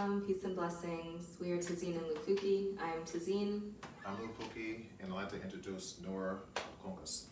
Peace and blessings. We are Tazeen and LuFuki. I am Tazeen. I'm LuFuki, and I'd like to introduce Nora Congas.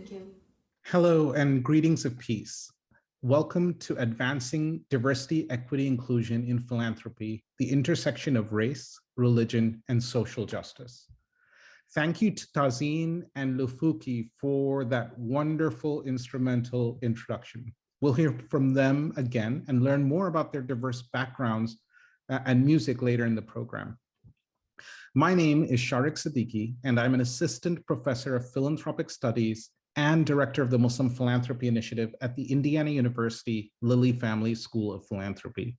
Thank you. Hello and greetings of peace. Welcome to Advancing Diversity, Equity, Inclusion in Philanthropy, the intersection of race, religion, and social justice. Thank you to Tazeen and LuFuki for that wonderful instrumental introduction. We'll hear from them again and learn more about their diverse backgrounds and music later in the program. My name is Shariq Siddiqui, and I'm an assistant professor of philanthropic studies and director of the Muslim Philanthropy Initiative at the Indiana University Lilly Family School of Philanthropy.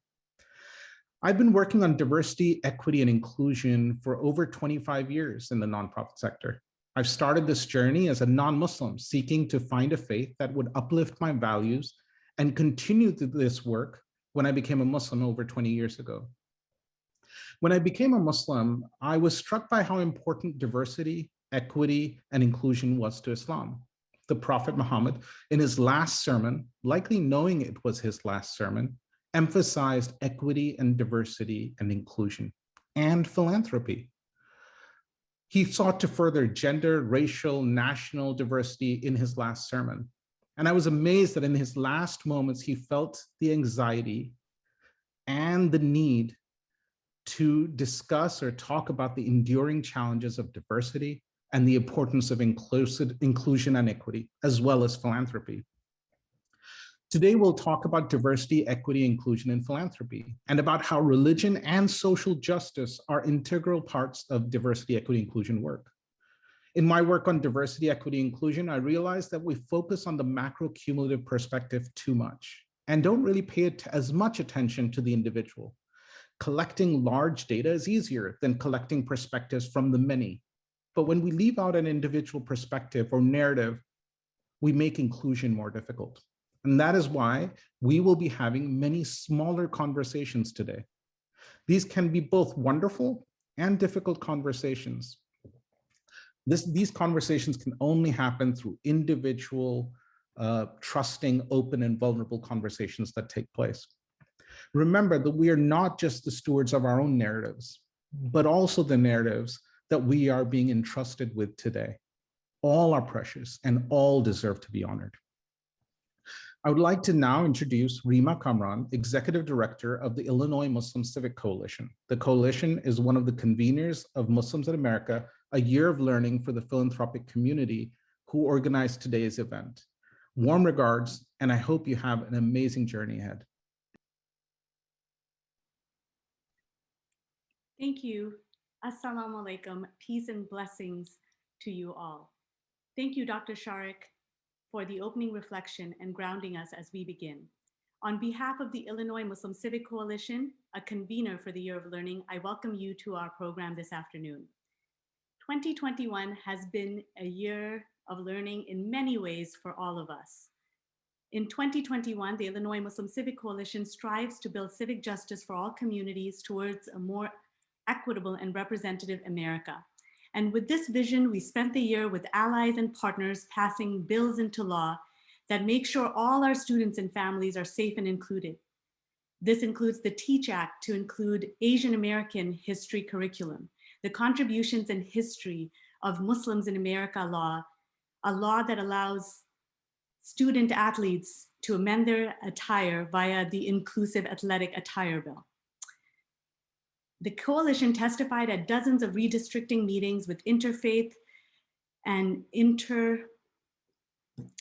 I've been working on diversity, equity, and inclusion for over 25 years in the nonprofit sector. I've started this journey as a non-Muslim seeking to find a faith that would uplift my values and continued this work when I became a Muslim over 20 years ago. When I became a Muslim, I was struck by how important diversity, equity, and inclusion was to Islam. The Prophet Muhammad, in his last sermon, likely knowing it was his last sermon, emphasized equity and diversity and inclusion and philanthropy. He sought to further gender, racial, national diversity in his last sermon. And I was amazed that in his last moments, he felt the anxiety and the need to discuss or talk about the enduring challenges of diversity and the importance of inclusion and equity, as well as philanthropy. Today, we'll talk about diversity, equity, inclusion, and philanthropy, and about how religion and social justice are integral parts of diversity, equity, inclusion work. In my work on diversity, equity, inclusion, I realized that we focus on the macro cumulative perspective too much and don't really pay as much attention to the individual. Collecting large data is easier than collecting perspectives from the many. But when we leave out an individual perspective or narrative, we make inclusion more difficult. And that is why we will be having many smaller conversations today. These can be both wonderful and difficult conversations. These conversations can only happen through individual, trusting, open, and vulnerable conversations that take place. Remember that we are not just the stewards of our own narratives, but also the narratives that we are being entrusted with today. All are precious and all deserve to be honored. I would like to now introduce Reema Kamran, Executive Director of the Illinois Muslim Civic Coalition. The coalition is one of the conveners of Muslims in America, a year of learning for the philanthropic community, who organized today's event. Warm regards, and I hope you have an amazing journey ahead. Thank you. Assalamu alaikum. Peace and blessings to you all. Thank you, Dr. Shariq, for the opening reflection and grounding us as we begin. On behalf of the Illinois Muslim Civic Coalition, a convener for the Year of Learning, I welcome you to our program this afternoon. 2021 has been a year of learning in many ways for all of us. In 2021, the Illinois Muslim Civic Coalition strives to build civic justice for all communities towards a more equitable and representative America. And with this vision, we spent the year with allies and partners passing bills into law that make sure all our students and families are safe and included. This includes the TEACH Act to include Asian American history curriculum, the contributions and history of Muslims in America law, a law that allows student athletes to amend their attire via the Inclusive Athletic Attire Bill. The coalition testified at dozens of redistricting meetings with interfaith and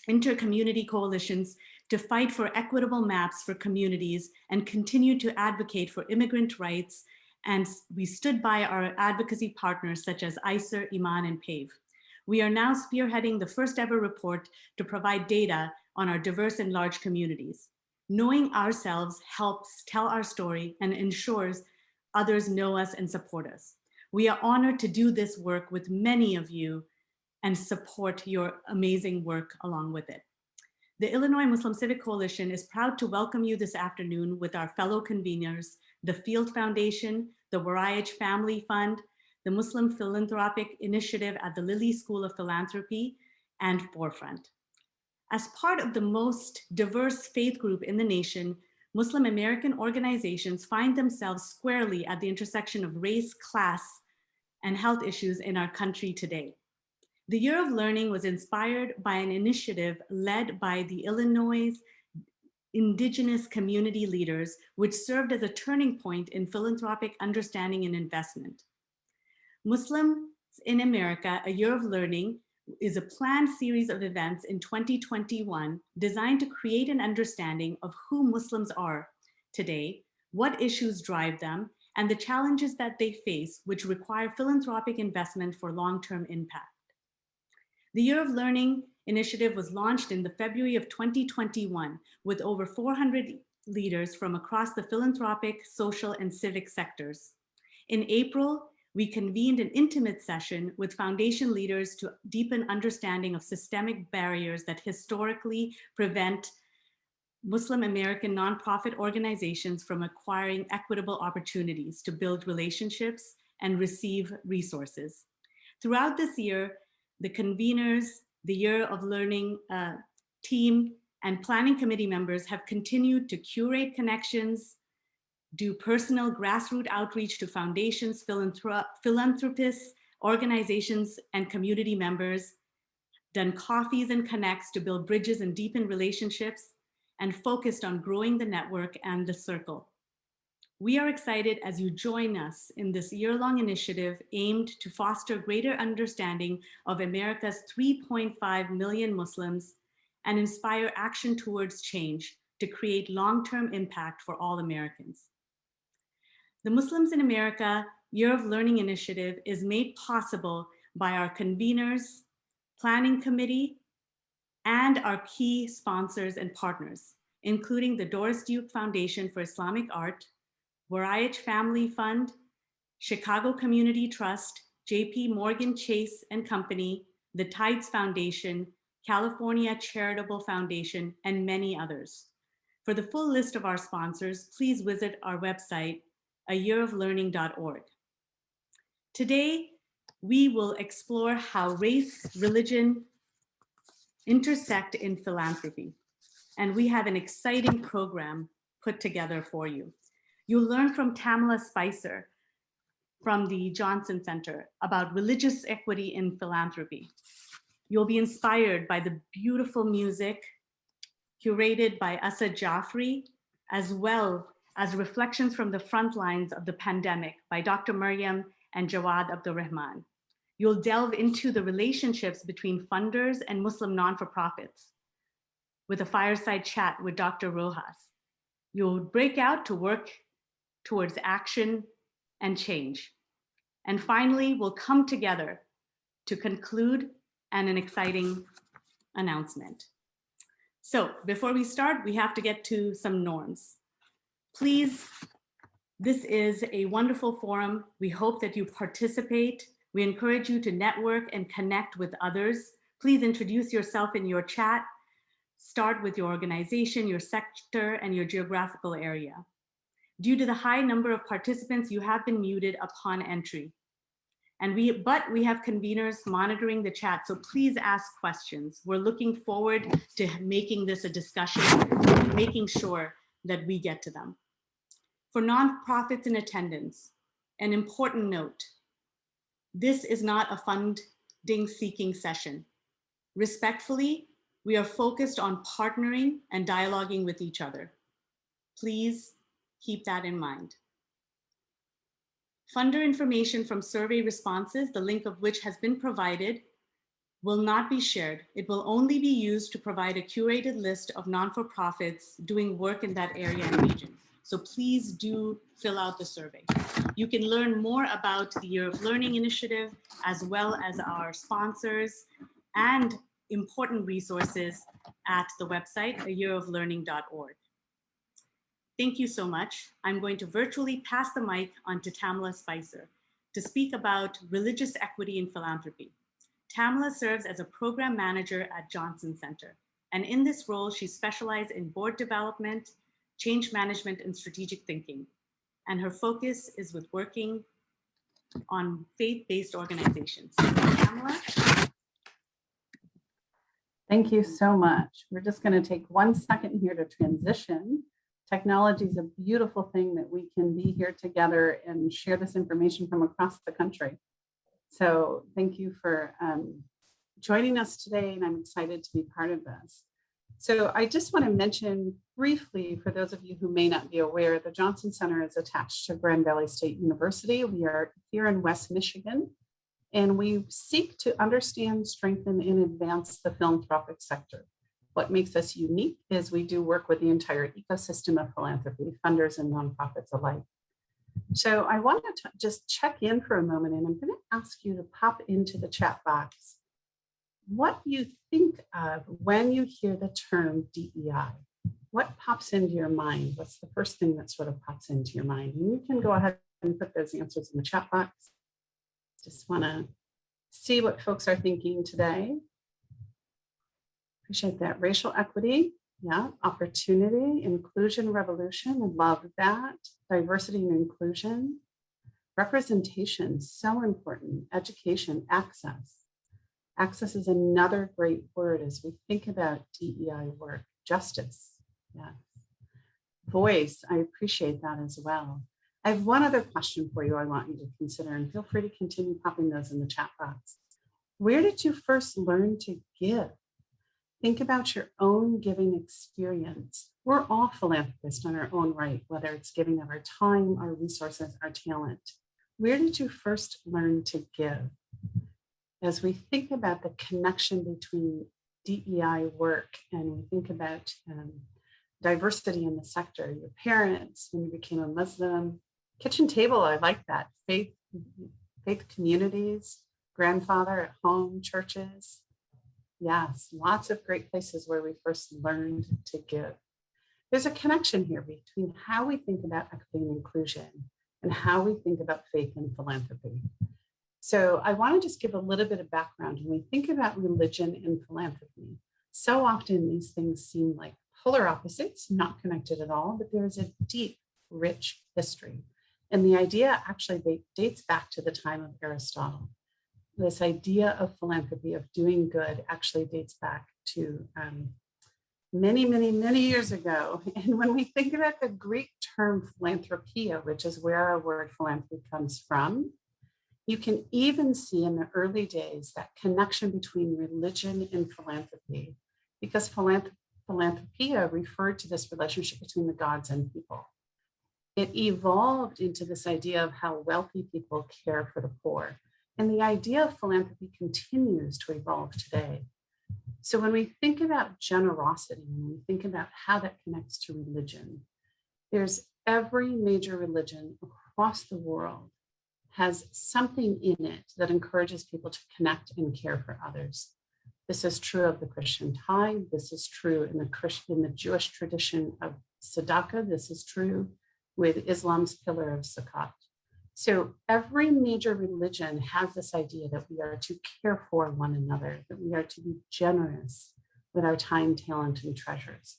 inter-community coalitions to fight for equitable maps for communities and continue to advocate for immigrant rights. And we stood by our advocacy partners such as ICER, Iman, and PAVE. We are now spearheading the first ever report to provide data on our diverse and large communities. Knowing ourselves helps tell our story and ensures others know us and support us. We are honored to do this work with many of you and support your amazing work along with it. The Illinois Muslim Civic Coalition is proud to welcome you this afternoon with our fellow conveners, the Field Foundation, the Waraich Family Fund, the Muslim Philanthropic Initiative at the Lilly School of Philanthropy, and Forefront. As part of the most diverse faith group in the nation, Muslim American organizations find themselves squarely at the intersection of race, class, and health issues in our country today. The Year of Learning was inspired by an initiative led by the Illinois Indigenous community leaders, which served as a turning point in philanthropic understanding and investment. Muslims in America, A Year of Learning is a planned series of events in 2021 designed to create an understanding of who Muslims are today, what issues drive them, and the challenges that they face, which require philanthropic investment for long-term impact. The Year of Learning initiative was launched in the February of 2021 with over 400 leaders from across the philanthropic, social, and civic sectors. In April, we convened an intimate session with foundation leaders to deepen understanding of systemic barriers that historically prevent Muslim American nonprofit organizations from acquiring equitable opportunities to build relationships and receive resources. Throughout this year, the conveners, the Year of Learning team, and planning committee members have continued to curate connections, do personal grassroots outreach to foundations, philanthropists, organizations, and community members, done coffees and connects to build bridges and deepen relationships, and focused on growing the network and the circle. We are excited as you join us in this year-long initiative aimed to foster greater understanding of America's 3.5 million Muslims and inspire action towards change to create long-term impact for all Americans. The Muslims in America Year of Learning initiative is made possible by our conveners, planning committee, and our key sponsors and partners, including the Doris Duke Foundation for Islamic Art, Waraich Family Fund, Chicago Community Trust, JP Morgan Chase and Company, the Tides Foundation, California Charitable Foundation, and many others. For the full list of our sponsors, please visit our website, ayearoflearning.org. Today, we will explore how race, religion intersect in philanthropy. And we have an exciting program put together for you. You'll learn from Tamela Spicer from the Johnson Center about religious equity in philanthropy. You'll be inspired by the beautiful music curated by Asad Jafri, as well as reflections from the front lines of the pandemic by Dr. Marium and Jawaad Abdul. You'll delve into the relationships between funders and Muslim non-for-profits with a fireside chat with Dr. Rojas. You'll break out to work towards action and change. And finally, we'll come together to conclude and an exciting announcement. So before we start, we have to get to some norms. Please, this is a wonderful forum. We hope that you participate. We encourage you to network and connect with others. Please introduce yourself in your chat. Start with your organization, your sector, and your geographical area. Due to the high number of participants, you have been muted upon entry. But we have conveners monitoring the chat, so please ask questions. We're looking forward to making this a discussion and making sure that we get to them. For nonprofits in attendance, an important note, this is not a funding seeking session. Respectfully, we are focused on partnering and dialoguing with each other. Please keep that in mind. Funder information from survey responses, the link of which has been provided, will not be shared. It will only be used to provide a curated list of non-for-profits doing work in that area and region. So please do fill out the survey. You can learn more about the Year of Learning initiative, as well as our sponsors and important resources at the website, ayearoflearning.org. Thank you so much. I'm going to virtually pass the mic on to Tamela Spicer to speak about religious equity in philanthropy. Tamela serves as a program manager at Johnson Center. And in this role, she specializes in board development, change management, and strategic thinking. And her focus is with working on faith-based organizations. Tamela? Thank you so much. We're just going to take 1 second here to transition. Technology is a beautiful thing that we can be here together and share this information from across the country. So thank you for joining us today, and I'm excited to be part of this. So I just want to mention briefly, for those of you who may not be aware, the Johnson Center is attached to Grand Valley State University. We are here in West Michigan, and we seek to understand, strengthen, and advance the philanthropic sector. What makes us unique is we do work with the entire ecosystem of philanthropy, funders and nonprofits alike. So I want to just check in for a moment, and I'm going to ask you to pop into the chat box what you think of when you hear the term DEI. What pops into your mind? What's the first thing that sort of pops into your mind? And you can go ahead and put those answers in the chat box. Just want to see what folks are thinking today. Appreciate that. Racial equity, yeah. Opportunity, inclusion, revolution, I love that. Diversity and inclusion. Representation, so important. Education, access. Access is another great word as we think about DEI work. Justice, yes. Voice, I appreciate that as well. I have one other question for you I want you to consider, and feel free to continue popping those in the chat box. Where did you first learn to give? Think about your own giving experience. We're all philanthropists in our own right, whether it's giving of our time, our resources, our talent. Where did you first learn to give? As we think about the connection between DEI work and we think about diversity in the sector, your parents, when you became a Muslim, kitchen table, I like that, faith communities, grandfather at home, churches. Yes, lots of great places where we first learned to give. There's a connection here between how we think about equity and inclusion and how we think about faith and philanthropy. So I want to just give a little bit of background. When we think about religion and philanthropy, so often these things seem like polar opposites, not connected at all, but there is a deep, rich history. And the idea actually dates back to the time of Aristotle. This idea of philanthropy, of doing good, actually dates back to many years ago. And when we think about the Greek term philanthropia, which is where our word philanthropy comes from, you can even see in the early days that connection between religion and philanthropy, because philanthropia referred to this relationship between the gods and people. It evolved into this idea of how wealthy people care for the poor. And the idea of philanthropy continues to evolve today. So when we think about generosity, when we think about how that connects to religion, there's every major religion across the world has something in it that encourages people to connect and care for others. This is true of the Christian tithe. This is true in the Jewish tradition of tzedakah. This is true with Islam's pillar of zakat. So every major religion has this idea that we are to care for one another, that we are to be generous with our time, talent, and treasures.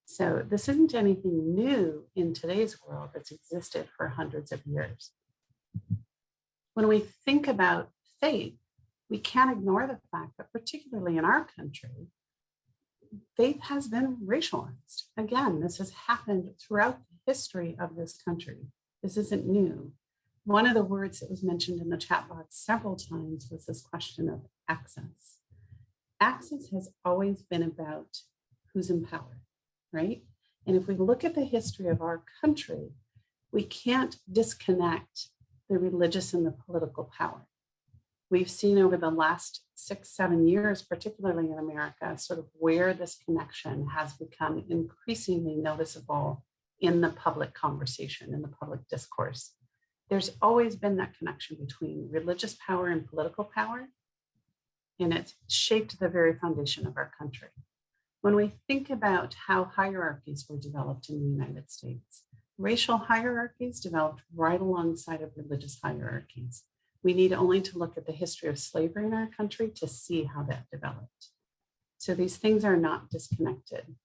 So this isn't anything new in today's world. It's existed for hundreds of years. When we think about faith, we can't ignore the fact that particularly in our country, faith has been racialized. Again, this has happened throughout the history of this country. This isn't new. One of the words that was mentioned in the chat box several times was this question of access. Access has always been about who's in power, right? And if we look at the history of our country, we can't disconnect the religious and the political power. We've seen over the last 6-7 years, particularly in America, sort of where this connection has become increasingly noticeable in the public conversation, in the public discourse. There's always been that connection between religious power and political power, and it's shaped the very foundation of our country. When we think about how hierarchies were developed in the United States, racial hierarchies developed right alongside of religious hierarchies. We need only to look at the history of slavery in our country to see how that developed. So these things are not disconnected.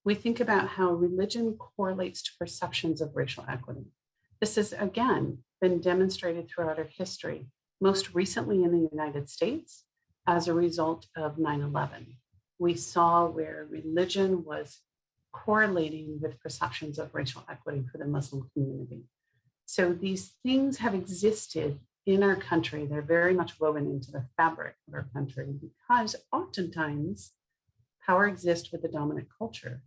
We think about how religion correlates to perceptions of racial equity. This has, again, been demonstrated throughout our history, most recently in the United States as a result of 9/11. We saw where religion was correlating with perceptions of racial equity for the Muslim community. So these things have existed in our country. They're very much woven into the fabric of our country because oftentimes power exists with the dominant culture.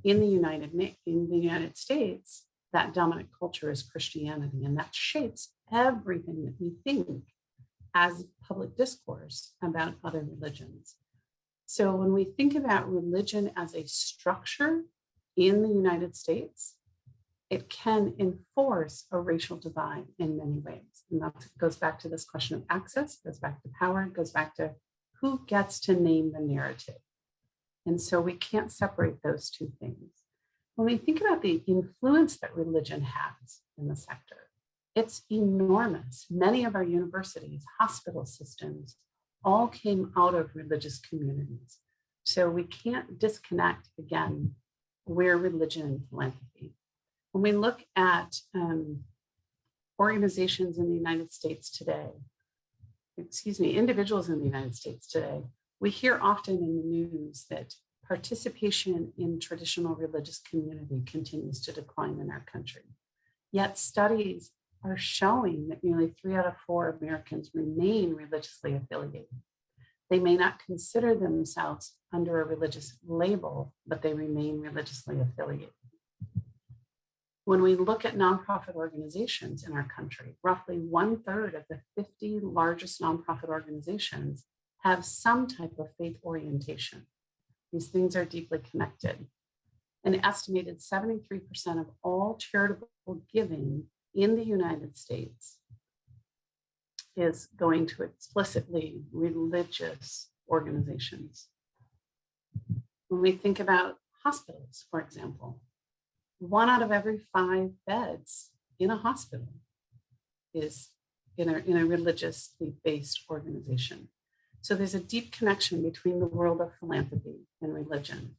In the United States, that dominant culture is Christianity, and that shapes everything that we think as public discourse about other religions. So when we think about religion as a structure in the United States, it can enforce a racial divide in many ways. And that goes back to this question of access, goes back to power, goes back to who gets to name the narrative. And so we can't separate those two things. When we think about the influence that religion has in the sector, it's enormous. Many of our universities, hospital systems, all came out of religious communities. So we can't disconnect, again, where religion and philanthropy. When we look at organizations in the United States today, individuals in the United States today, we hear often in the news that participation in traditional religious community continues to decline in our country. Yet studies are showing that nearly 3 out of 4 Americans remain religiously affiliated. They may not consider themselves under a religious label, but they remain religiously affiliated. When we look at nonprofit organizations in our country, roughly 1/3 of the 50 largest nonprofit organizations have some type of faith orientation. These things are deeply connected. An estimated 73% of all charitable giving in the United States is going to explicitly religious organizations. When we think about hospitals, for example, 1 out of every 5 beds in a hospital is in a religiously based organization. So there's a deep connection between the world of philanthropy and religion.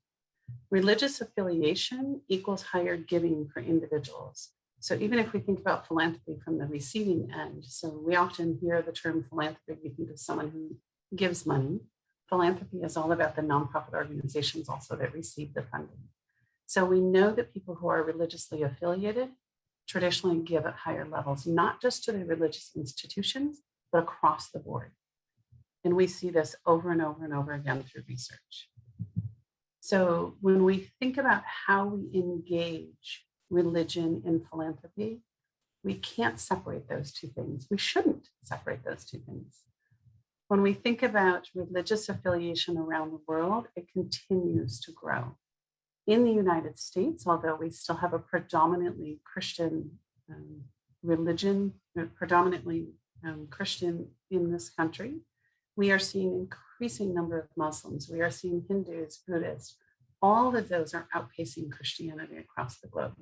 Religious affiliation equals higher giving for individuals. So even if we think about philanthropy from the receiving end, so we often hear the term philanthropy, we think of someone who gives money. Philanthropy is all about the nonprofit organizations also that receive the funding. So we know that people who are religiously affiliated traditionally give at higher levels, not just to the religious institutions, but across the board. And we see this over and over and over again through research. So when we think about how we engage religion and philanthropy, we can't separate those two things. We shouldn't separate those two things. When we think about religious affiliation around the world, it continues to grow. In the United States, although we still have a predominantly Christian religion, predominantly Christian in this country, we are seeing an increasing number of Muslims. We are seeing Hindus, Buddhists. All of those are outpacing Christianity across the globe.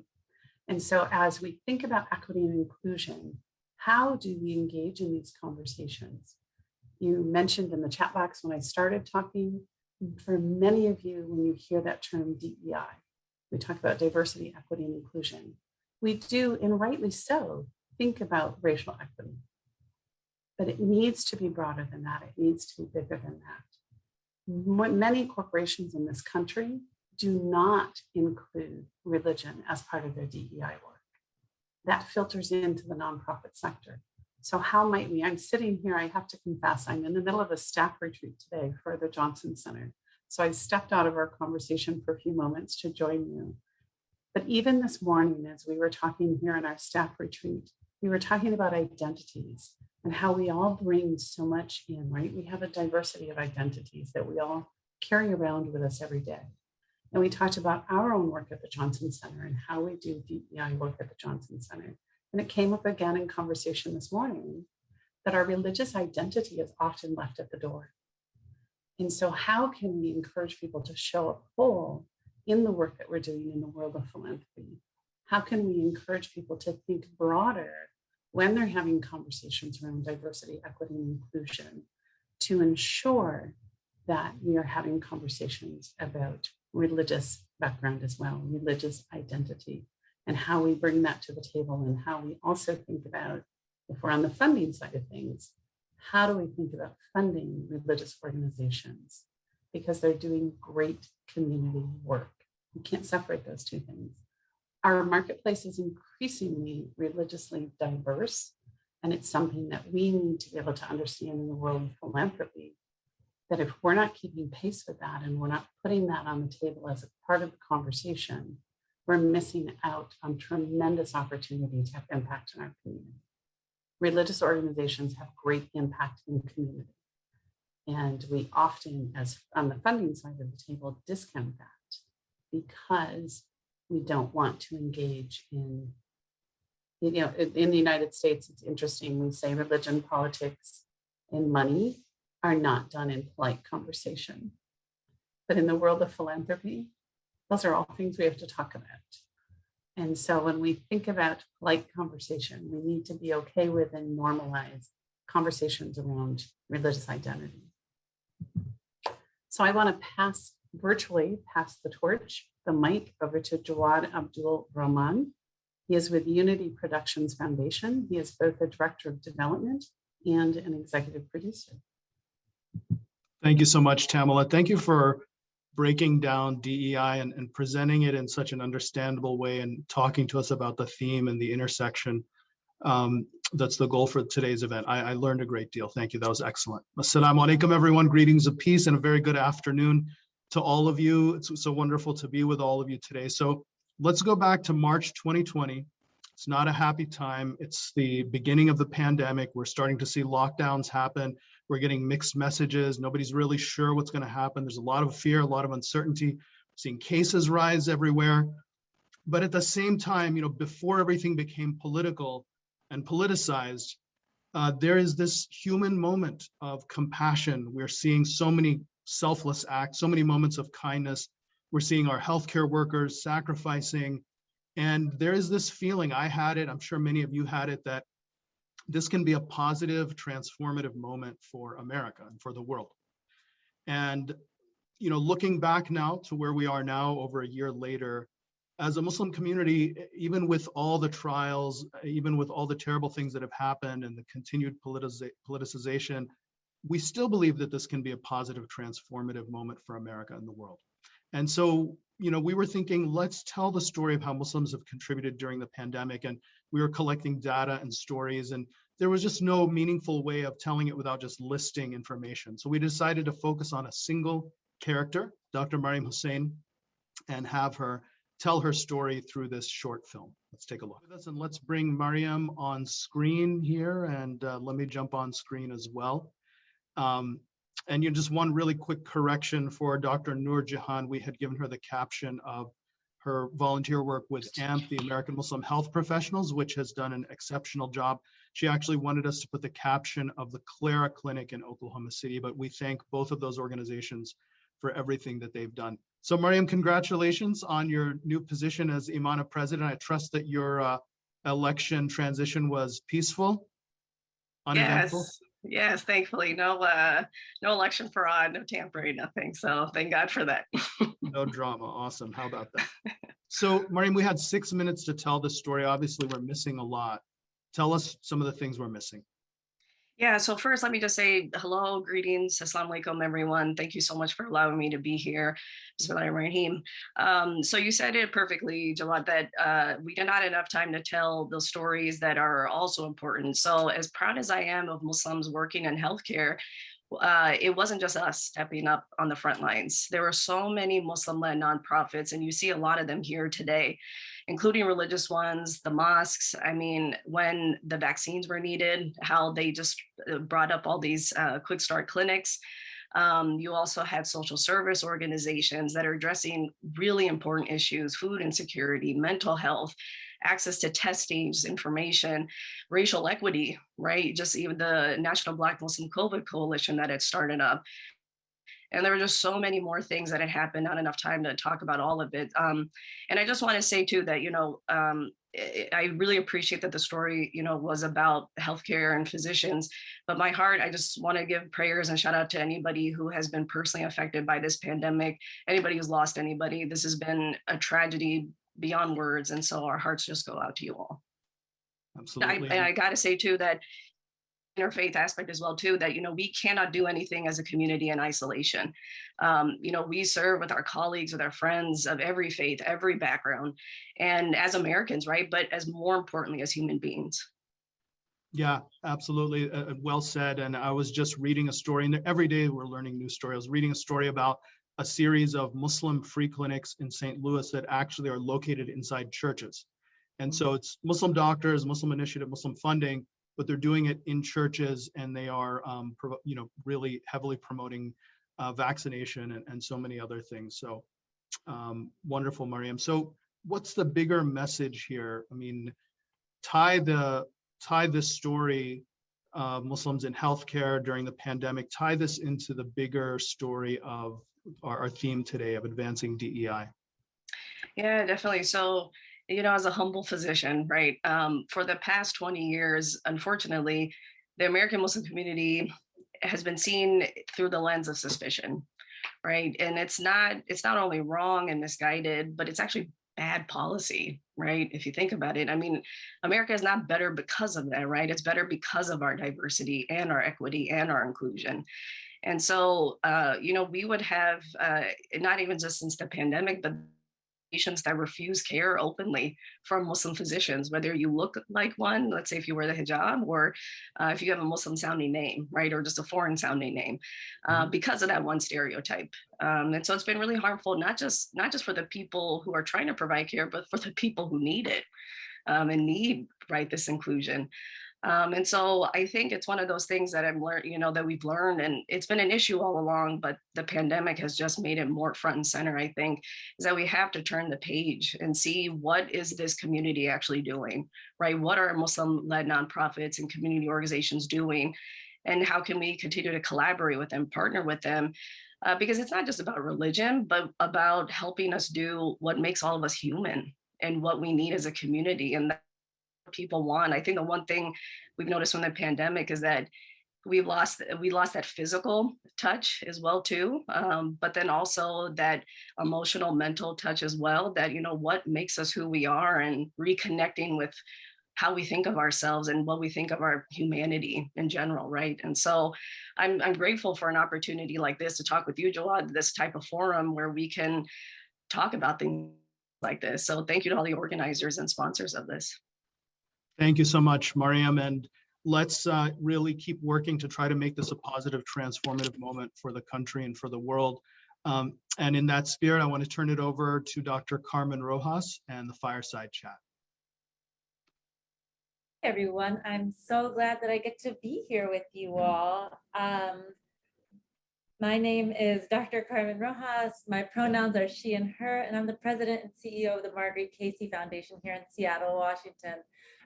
And so as we think about equity and inclusion, how do we engage in these conversations? You mentioned in the chat box when I started talking, for many of you, when you hear that term DEI, we talk about diversity, equity, and inclusion. We do, and rightly so, think about racial equity. But it needs to be broader than that. It needs to be bigger than that. Many corporations in this country do not include religion as part of their DEI work. That filters into the nonprofit sector. So how might we? I'm sitting here, I have to confess, I'm in the middle of a staff retreat today for the Johnson Center. So I stepped out of our conversation for a few moments to join you. But even this morning, as we were talking here in our staff retreat, we were talking about identities and how we all bring so much in, right? We have a diversity of identities that we all carry around with us every day. And we talked about our own work at the Johnson Center and how we do DEI work at the Johnson Center. And it came up again in conversation this morning that our religious identity is often left at the door. And so how can we encourage people to show up whole in the work that we're doing in the world of philanthropy? How can we encourage people to think broader when they're having conversations around diversity, equity, and inclusion to ensure that we are having conversations about religious background as well, religious identity, and how we bring that to the table, and how we also think about, if we're on the funding side of things, how do we think about funding religious organizations? Because they're doing great community work. We can't separate those two things. Our marketplace is increasingly religiously diverse, And it's something that we need to be able to understand in the world of philanthropy, that if we're not keeping pace with that and we're not putting that on the table as a part of the conversation, we're missing out on tremendous opportunity to have impact in our community. Religious organizations have great impact in the community. And we often, as on the funding side of the table, discount that because we don't want to engage in, in the United States, it's interesting, we say religion, politics, and money are not done in polite conversation. But in the world of philanthropy, those are all things we have to talk about. And so when we think about polite conversation, we need to be okay with and normalize conversations around religious identity. So I want to virtually pass the torch, the mic, over to Jawaad Abdul Rahman. He is with Unity Productions Foundation. He is both a director of development and an executive producer. Thank you so much, Tamela. Thank you for breaking down DEI and presenting it in such an understandable way and talking to us about the theme and the intersection. That's the goal for today's event. I learned a great deal. Thank you. That was excellent. Assalamu alaikum, everyone. Greetings of peace and a very good afternoon to all of you. It's so wonderful to be with all of you today. So let's go back to March 2020. It's not a happy time. It's the beginning of the pandemic. We're starting to see lockdowns happen. We're getting mixed messages. Nobody's really sure what's going to happen. There's a lot of fear, a lot of uncertainty. We're seeing cases rise everywhere. But at the same time, before everything became political and politicized, there is this human moment of compassion. We're seeing so many selfless acts, so many moments of kindness. We're seeing our healthcare workers sacrificing. And there is this feeling, I had it, I'm sure many of you had it, that this can be a positive, transformative moment for America and for the world. And, looking back now to where we are now, over a year later, as a Muslim community, even with all the trials, even with all the terrible things that have happened and the continued politicization, we still believe that this can be a positive, transformative moment for America and the world. And so, we were thinking, let's tell the story of how Muslims have contributed during the pandemic. And we were collecting data and stories, and there was just no meaningful way of telling it without just listing information. So we decided to focus on a single character, Dr. Marium Husain, and have her tell her story through this short film. Let's take a look at this, and let's bring Marium on screen here, and let me jump on screen as well. And just one really quick correction for Dr. Noor Jahan. We had given her the caption of her volunteer work with AMP, the American Muslim Health Professionals, which has done an exceptional job. She actually wanted us to put the caption of the Clara Clinic in Oklahoma City, but we thank both of those organizations for everything that they've done. So Marium, congratulations on your new position as Imana President. I trust that your election transition was peaceful, uneventful. Yes, thankfully, no election fraud, no tampering, nothing. So thank God for that. No drama. Awesome. How about that? So Marium, we had 6 minutes to tell this story. Obviously, we're missing a lot. Tell us some of the things we're missing. Yeah, so first, let me just say hello, greetings, assalamu alaikum, everyone. Thank you so much for allowing me to be here. Bismillahirrahmanirrahim. So you said it perfectly, Jawaad, that we did not have enough time to tell the stories that are also important. So as proud as I am of Muslims working in healthcare, it wasn't just us stepping up on the front lines. There were so many Muslim-led nonprofits, and you see a lot of them here today, including religious ones, the mosques. I mean, when the vaccines were needed, how they just brought up all these quick start clinics. You also had social service organizations that are addressing really important issues: food insecurity, mental health, access to testing, information, racial equity, right? Just even the National Black Muslim COVID Coalition that had started up. And there were just so many more things that had happened, not enough time to talk about all of it. And I just want to say too that, I really appreciate that the story, was about healthcare and physicians, but my heart, I just want to give prayers and shout out to anybody who has been personally affected by this pandemic, anybody who's lost anybody. This has been a tragedy beyond words. And so our hearts just go out to you all. Absolutely. And I got to say too, that interfaith aspect as well too, that, we cannot do anything as a community in isolation. We serve with our colleagues, with our friends of every faith, every background, and as Americans, right? But as more importantly, as human beings. Yeah, absolutely. Well said. And I was just reading a story, and every day we're learning new stories. I was reading a story about a series of Muslim free clinics in St. Louis that actually are located inside churches. And so it's Muslim doctors, Muslim initiative, Muslim funding, but they're doing it in churches, and they are, really heavily promoting vaccination and so many other things. So wonderful, Mariam. So what's the bigger message here? I mean, tie this story of Muslims in healthcare during the pandemic, tie this into the bigger story of our theme today of advancing DEI. Yeah, definitely. So, as a humble physician, right, for the past 20 years, unfortunately, the American Muslim community has been seen through the lens of suspicion, right? And it's not only wrong and misguided, but it's actually bad policy, right? If you think about it, I mean, America is not better because of that, right? It's better because of our diversity and our equity and our inclusion. And so, we would have, not even just since the pandemic, but patients that refuse care openly from Muslim physicians, whether you look like one, let's say if you wear the hijab, or if you have a Muslim sounding name, right, or just a foreign sounding name, because of that one stereotype. And so it's been really harmful, not just for the people who are trying to provide care, but for the people who need it and need, right, this inclusion. And so I think it's one of those things that I've learned, that we've learned, and it's been an issue all along, but the pandemic has just made it more front and center, I think, is that we have to turn the page and see what is this community actually doing, right? What are Muslim-led nonprofits and community organizations doing? And how can we continue to collaborate with them, partner with them? Because it's not just about religion, but about helping us do what makes all of us human and what we need as a community. And people want. I think the one thing we've noticed from the pandemic is that we lost that physical touch as well too, but then also that emotional, mental touch as well, that what makes us who we are, and reconnecting with how we think of ourselves and what we think of our humanity in general, right? And so I'm grateful for an opportunity like this to talk with you, Jawaad, this type of forum where we can talk about things like this. So thank you to all the organizers and sponsors of this. Thank you so much, Mariam. And let's really keep working to try to make this a positive, transformative moment for the country and for the world. And in that spirit, I want to turn it over to Dr. Carmen Rojas and the Fireside Chat. Hey everyone, I'm so glad that I get to be here with you all. My name is Dr. Carmen Rojas. My pronouns are she and her, and I'm the president and CEO of the Margaret Casey Foundation here in Seattle, Washington.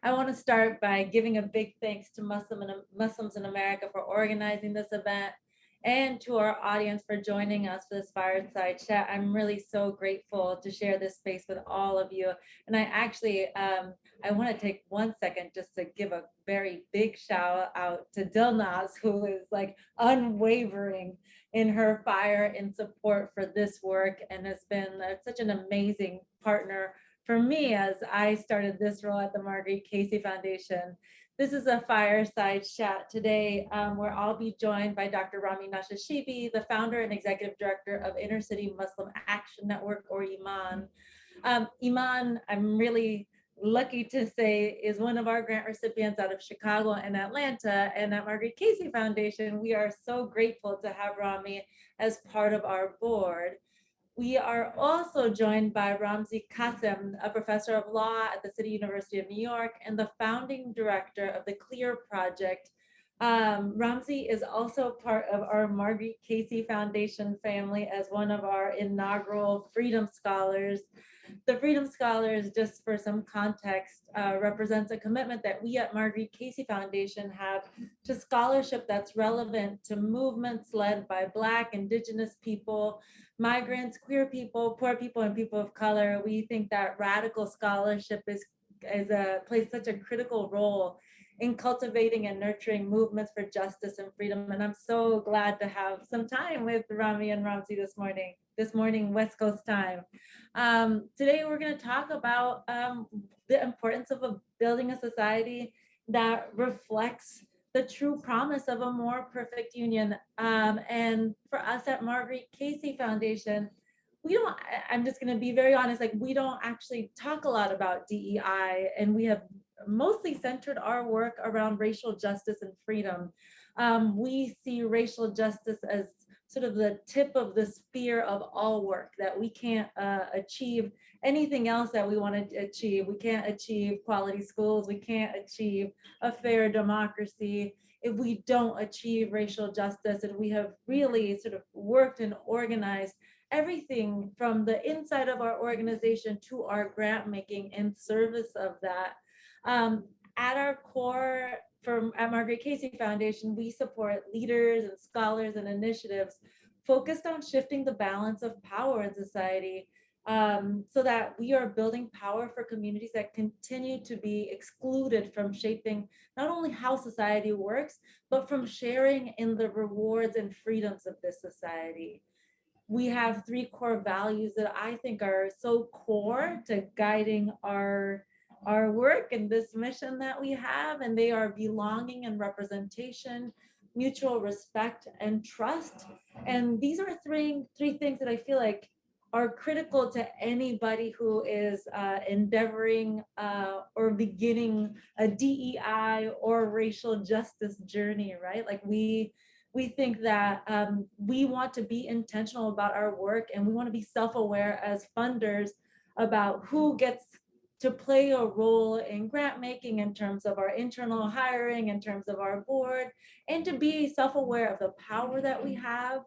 I want to start by giving a big thanks to Muslims in America for organizing this event, and to our audience for joining us for this Fireside Chat. I'm really so grateful to share this space with all of you. And I actually, I want to take 1 second just to give a very big shout out to Dilnaz, who is like unwavering in her fire and support for this work, and has been such an amazing partner for me as I started this role at the Margaret Casey Foundation. This is a fireside chat today where I'll be joined by Dr. Rami Nashashibi, the founder and executive director of Inner City Muslim Action Network, or IMAN. IMAN, I'm really lucky to say, is one of our grant recipients out of Chicago and Atlanta. And at Margaret Casey Foundation, we are so grateful to have Rami as part of our board. We are also joined by Ramzi Kassem, a professor of law at the City University of New York and the founding director of the CLEAR Project. Ramzi is also part of our Margaret Casey Foundation family as one of our inaugural Freedom Scholars. The Freedom Scholars, just for some context, represents a commitment that we at Margaret Casey Foundation have to scholarship that's relevant to movements led by Black, Indigenous people, migrants, queer people, poor people, and people of color. We think that radical scholarship plays such a critical role in cultivating and nurturing movements for justice and freedom. And I'm so glad to have some time with Rami and Ramzi this morning, West Coast time. Today, we're going to talk about the importance of building a society that reflects the true promise of a more perfect union. And for us at Margaret Casey Foundation, I'm just going to be very honest, like we don't actually talk a lot about DEI, and we have mostly centered our work around racial justice and freedom. We see racial justice as sort of the tip of the spear of all work, that we can't achieve anything else that we want to achieve. We can't achieve quality schools. We can't achieve a fair democracy if we don't achieve racial justice. And we have really sort of worked and organized everything from the inside of our organization to our grant making in service of that. At our core, at Margaret Casey Foundation, we support leaders and scholars and initiatives focused on shifting the balance of power in society, so that we are building power for communities that continue to be excluded from shaping not only how society works, but from sharing in the rewards and freedoms of this society. We have 3 core values that I think are so core to guiding our work and this mission that we have, and they are belonging and representation, mutual respect, and trust. And these are three things that I feel like are critical to anybody who is endeavoring or beginning a DEI or racial justice journey, right? Like we think that we want to be intentional about our work, and we want to be self-aware as funders about who gets to play a role in grant making in terms of our internal hiring, in terms of our board, and to be self-aware of the power that we have.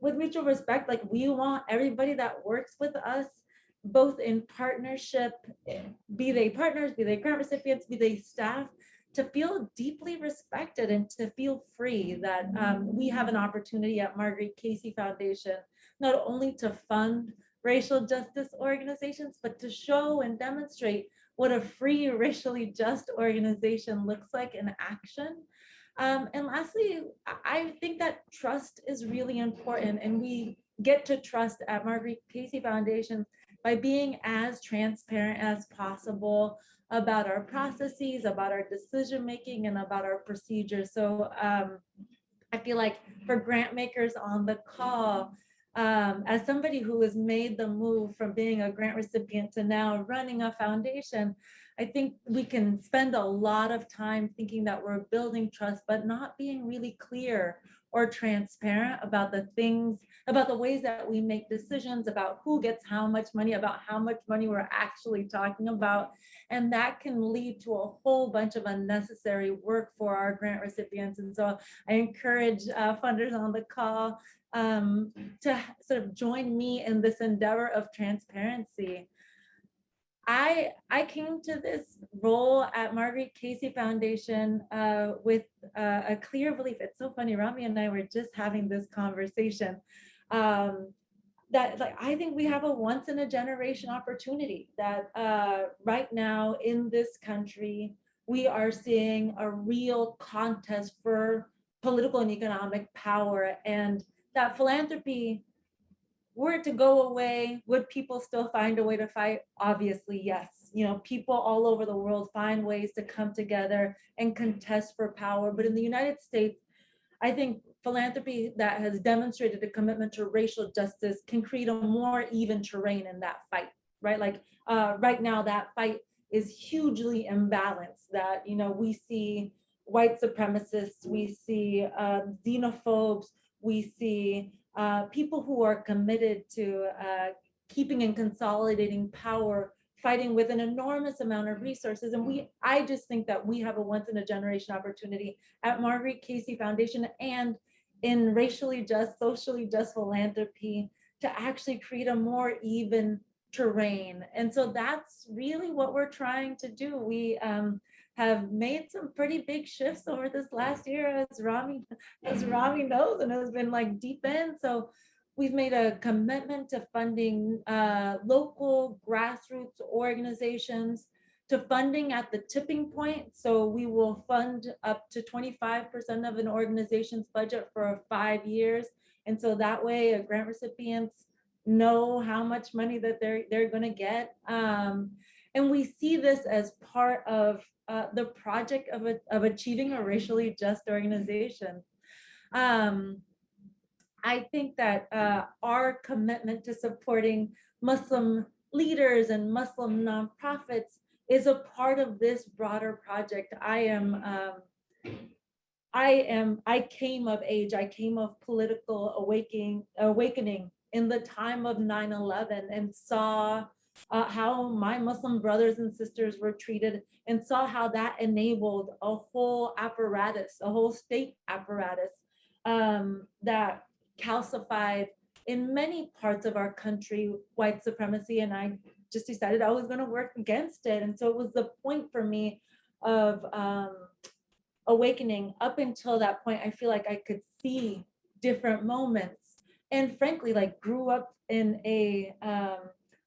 With mutual respect, like we want everybody that works with us, both in partnership, be they partners, be they grant recipients, be they staff, to feel deeply respected and to feel free that we have an opportunity at Margaret Casey Foundation, not only to fund racial justice organizations, but to show and demonstrate what a free, racially just organization looks like in action. And lastly, I think that trust is really important, and we get to trust at Margaret Casey Foundation by being as transparent as possible about our processes, about our decision-making, and about our procedures. So I feel like for grant makers on the call, as somebody who has made the move from being a grant recipient to now running a foundation, I think we can spend a lot of time thinking that we're building trust, but not being really clear or transparent about the things, about the ways that we make decisions, about who gets how much money, about how much money we're actually talking about. And that can lead to a whole bunch of unnecessary work for our grant recipients. And so I encourage funders on the call to sort of join me in this endeavor of transparency. I came to this role at Margaret Casey Foundation with a clear belief. It's so funny, Rami and I were just having this conversation that like I think we have a once in a generation opportunity that right now in this country, we are seeing a real contest for political and economic power, and that philanthropy were it to go away, would people still find a way to fight? Obviously, yes. You know, people all over the world find ways to come together and contest for power. But in the United States, I think philanthropy that has demonstrated a commitment to racial justice can create a more even terrain in that fight, right? Like right now, that fight is hugely imbalanced. That, you know, we see white supremacists, we see xenophobes, we see people who are committed to keeping and consolidating power, fighting with an enormous amount of resources. And I just think that we have a once in a generation opportunity at Margaret Casey Foundation and in racially just, socially just philanthropy to actually create a more even terrain. And so that's really what we're trying to do. We have made some pretty big shifts over this last year, as Rami knows, and has been like deep in. So we've made a commitment to funding local grassroots organizations, to funding at the tipping point. So we will fund up to 25% of an organization's budget for 5 years. And so that way grant recipients know how much money that they're going to get. And we see this as part of the project of achieving a racially just organization. I think that our commitment to supporting Muslim leaders and Muslim nonprofits is a part of this broader project. I came of age, I came of political awakening in the time of 9/11 and saw how my Muslim brothers and sisters were treated and saw how that enabled a whole apparatus, a whole state apparatus that calcified in many parts of our country white supremacy. And I just decided I was going to work against it. And so it was the point for me of awakening. Up until that point, I feel like I could see different moments, and frankly, like grew up in a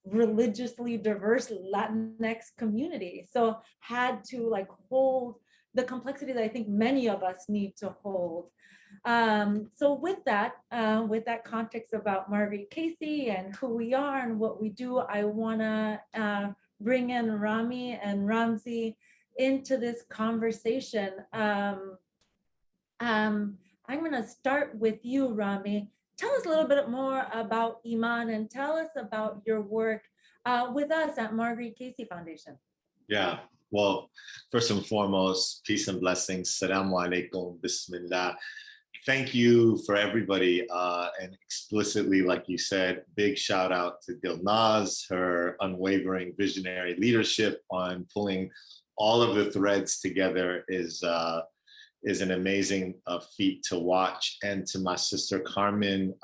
religiously diverse Latinx community, so had to like hold the complexity that I think many of us need to hold. So with that context about Margaret Casey and who we are and what we do, I wanna bring in Rami and Ramzi into this conversation. I'm gonna start with you, Rami. Tell us a little bit more about Iman and tell us about your work with us at Margaret Casey Foundation. Yeah, well, first and foremost, peace and blessings. Assalamu alaikum, bismillah. Thank you for everybody. And explicitly, like you said, big shout out to Dilnaz, her unwavering visionary leadership on pulling all of the threads together is an amazing feat to watch. And to my sister Carmen,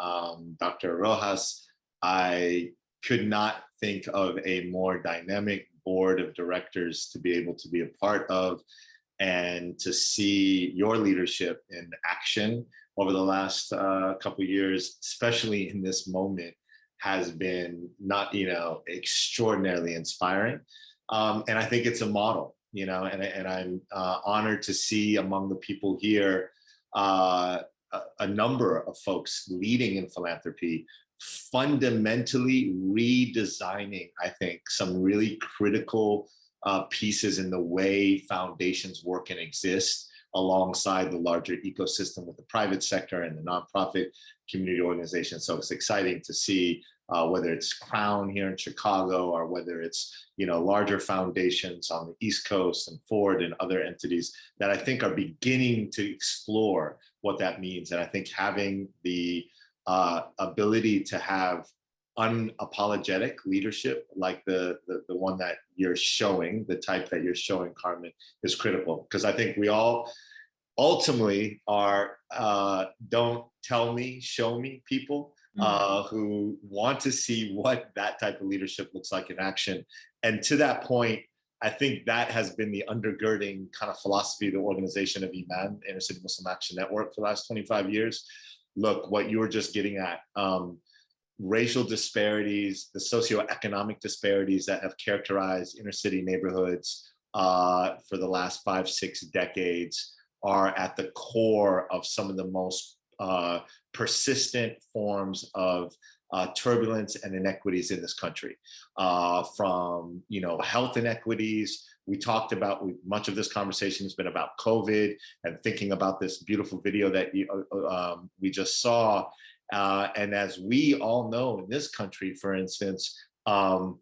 Dr. Rojas, I could not think of a more dynamic board of directors to be able to be a part of, and to see your leadership in action over the last couple of years, especially in this moment, has been extraordinarily inspiring. And I think it's a model, and I'm honored to see among the people here a number of folks leading in philanthropy, fundamentally redesigning, I think, some really critical pieces in the way foundations work and exist alongside the larger ecosystem with the private sector and the nonprofit community organizations. So it's exciting to see whether it's Crown here in Chicago or whether it's larger foundations on the East Coast and Ford and other entities that I think are beginning to explore what that means. And I think having the ability to have unapologetic leadership like the one that you're showing, the type that you're showing, Carmen, is critical, because I think we all ultimately are don't tell me, show me people who want to see what that type of leadership looks like in action. And to that point, I think that has been the undergirding kind of philosophy of the organization of Iman, Inner City Muslim Action Network, for the last 25 years. Look, what you were just getting at, racial disparities, the socioeconomic disparities that have characterized inner city neighborhoods for the last 5-6 decades are at the core of some of the most persistent forms of turbulence and inequities in this country. From health inequities, we talked about, much of this conversation has been about COVID and thinking about this beautiful video that we just saw. And as we all know in this country, for instance, COVID,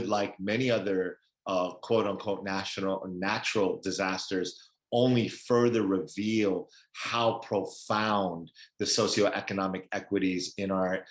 like many other quote unquote natural disasters, only further reveal how profound the socioeconomic equities in our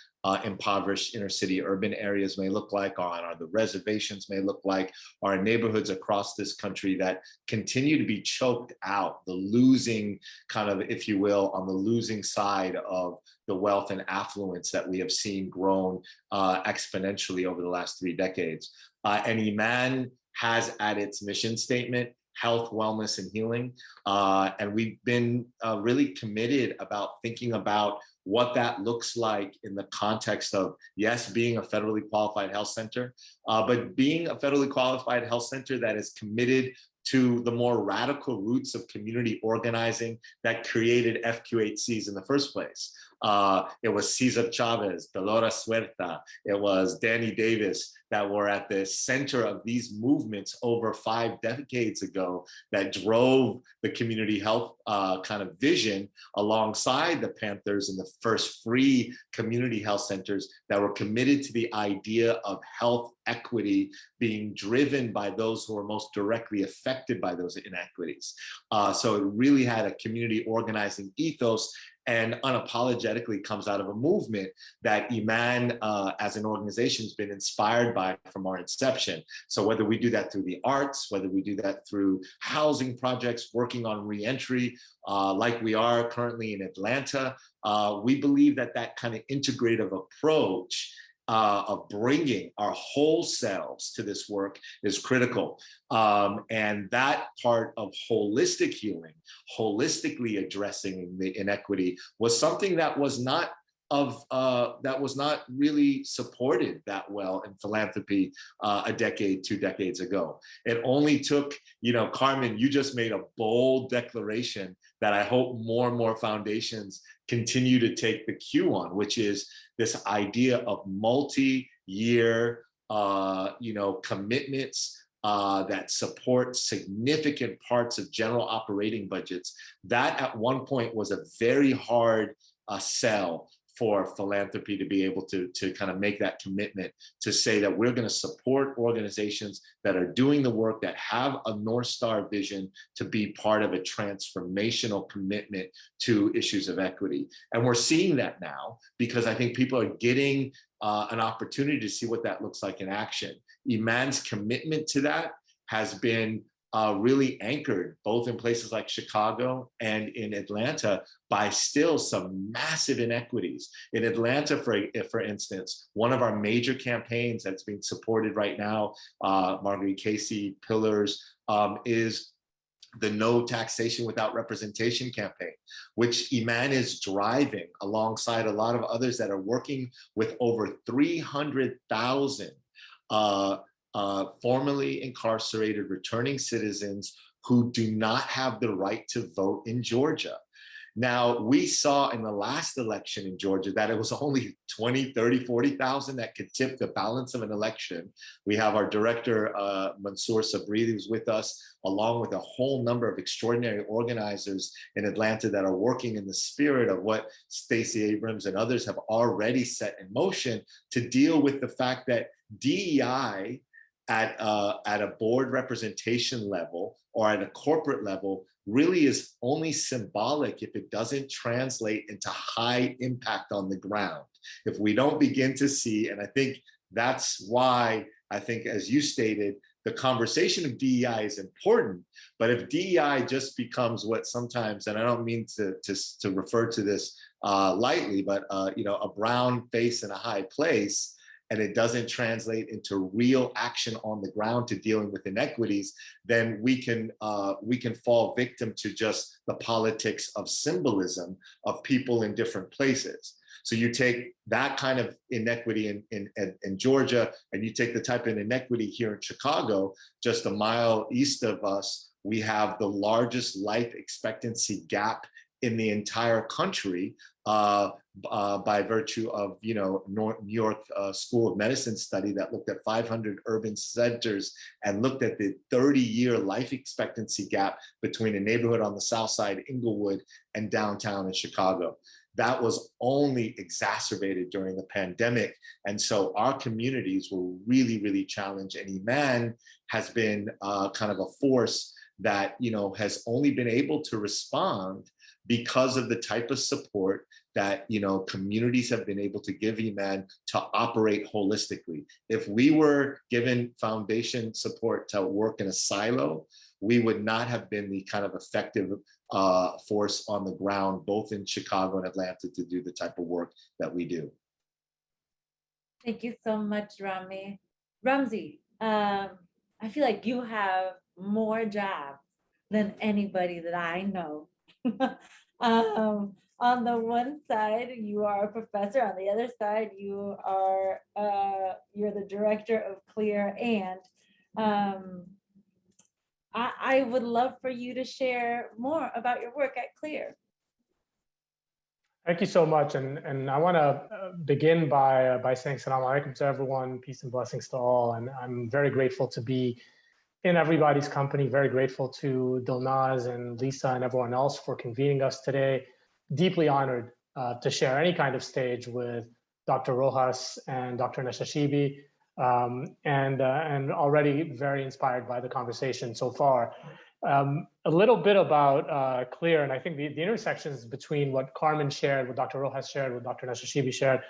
impoverished inner city urban areas may look like, or on the reservations may look like, or in neighborhoods across this country that continue to be choked out, the losing kind of, if you will, on the losing side of the wealth and affluence that we have seen grown exponentially over the last 3 decades. And Iman has at its mission statement, health, wellness, and healing. And we've been really committed about thinking about what that looks like in the context of, yes, being a federally qualified health center, but being a federally qualified health center that is committed to the more radical roots of community organizing that created FQHCs in the first place. It was Cesar Chavez, Dolores Huerta, it was Danny Davis that were at the center of these movements over 5 decades ago that drove the community health kind of vision alongside the Panthers and the first free community health centers that were committed to the idea of health equity being driven by those who are most directly affected by those inequities. So it really had a community organizing ethos and unapologetically comes out of a movement that Iman as an organization has been inspired by from our inception. So whether we do that through the arts, whether we do that through housing projects, working on reentry, like we are currently in Atlanta, we believe that that kind of integrative approach of bringing our whole selves to this work is critical. And that part of holistic healing, holistically addressing the inequity was something that was not really supported that well in philanthropy a decade, 2 decades ago. It only took, Carmen, you just made a bold declaration that I hope more and more foundations continue to take the cue on, which is this idea of multi-year, commitments that support significant parts of general operating budgets. That at one point was a very hard sell for philanthropy to be able to kind of make that commitment to say that we're going to support organizations that are doing the work, that have a North Star vision to be part of a transformational commitment to issues of equity. And we're seeing that now because I think people are getting an opportunity to see what that looks like in action. Iman's commitment to that has been really anchored both in places like Chicago and in Atlanta by still some massive inequities. In Atlanta, for instance, one of our major campaigns that's being supported right now, Marguerite Casey Pillars, is the No Taxation Without Representation campaign, which Iman is driving alongside a lot of others that are working with over 300,000 formerly incarcerated returning citizens who do not have the right to vote in Georgia. Now, we saw in the last election in Georgia that it was only 20, 30, 40,000 that could tip the balance of an election. We have our director, Mansour Sabri, who's with us, along with a whole number of extraordinary organizers in Atlanta that are working in the spirit of what Stacey Abrams and others have already set in motion to deal with the fact that DEI at a board representation level or at a corporate level really is only symbolic if it doesn't translate into high impact on the ground. If we don't begin to see, and I think that's why I think, as you stated, the conversation of DEI is important, but if DEI just becomes what sometimes, and I don't mean to refer to this lightly, but a brown face in a high place, and it doesn't translate into real action on the ground to dealing with inequities, then we can fall victim to just the politics of symbolism of people in different places. So you take that kind of inequity in Georgia, and you take the type of inequity here in Chicago, just a mile east of us, we have the largest life expectancy gap in the entire country by virtue of New York School of Medicine study that looked at 500 urban centers and looked at the 30-year life expectancy gap between a neighborhood on the south side, Inglewood, and downtown in Chicago. That was only exacerbated during the pandemic. And so our communities were really, really challenged. And Iman has been kind of a force that has only been able to respond because of the type of support that communities have been able to give Iman to operate holistically. If we were given foundation support to work in a silo, we would not have been the kind of effective force on the ground, both in Chicago and Atlanta, to do the type of work that we do. Thank you so much, Rami. Ramzi, I feel like you have more jobs than anybody that I know. On the one side, you are a professor. On the other side, you are you're the director of CLEAR. And I would love for you to share more about your work at CLEAR. Thank you so much. And I want to begin by saying salam alaikum to everyone, peace and blessings to all. And I'm very grateful to be in everybody's company, very grateful to Dilnaz and Lisa and everyone else for convening us today. Deeply honored to share any kind of stage with Dr. Rojas and Dr. Nashashibi, and already very inspired by the conversation so far. A little bit about CLEAR, and I think the intersections between what Carmen shared, what Dr. Rojas shared, what Dr. Nashashibi shared,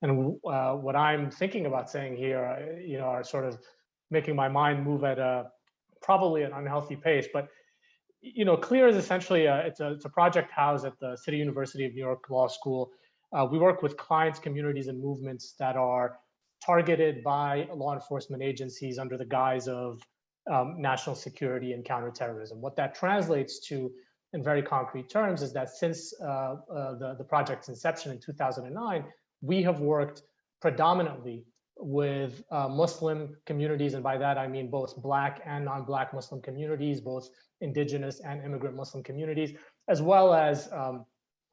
and what I'm thinking about saying here, are sort of making my mind move at probably an unhealthy pace. But CLEAR is essentially it's a project housed at the City University of New York Law School. We work with clients, communities, and movements that are targeted by law enforcement agencies under the guise of national security and counterterrorism. What that translates to in very concrete terms is that since the project's inception in 2009, we have worked predominantly with Muslim communities, and by that I mean both Black and non-Black Muslim communities, both indigenous and immigrant Muslim communities, as well as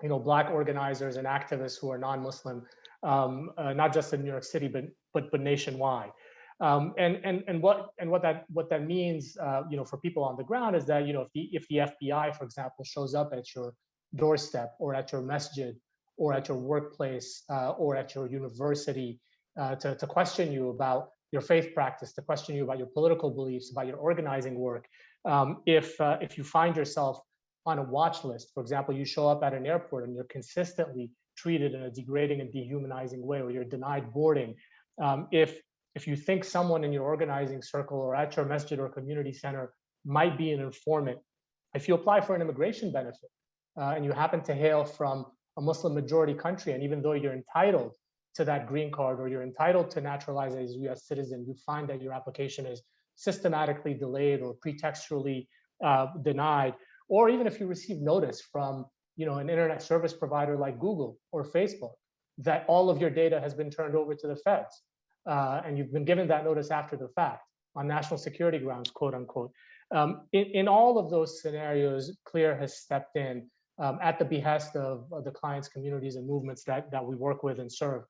Black organizers and activists who are non-Muslim, not just in New York City, but nationwide. And what that means, for people on the ground is that if the FBI, for example, shows up at your doorstep or at your masjid or at your workplace or at your university to question you about your faith practice, to question you about your political beliefs, about your organizing work, if you find yourself on a watch list, for example, you show up at an airport and you're consistently treated in a degrading and dehumanizing way, or you're denied boarding, if you think someone in your organizing circle or at your masjid or community center might be an informant, if you apply for an immigration benefit and you happen to hail from a Muslim majority country, and even though you're entitled to that green card or you're entitled to naturalize as a US citizen, you find that your application is systematically delayed or pretextually denied, or even if you receive notice from an internet service provider like Google or Facebook that all of your data has been turned over to the feds, and you've been given that notice after the fact on national security grounds, quote unquote. In all of those scenarios, CLEAR has stepped in at the behest of the clients, communities, and movements that we work with and serve.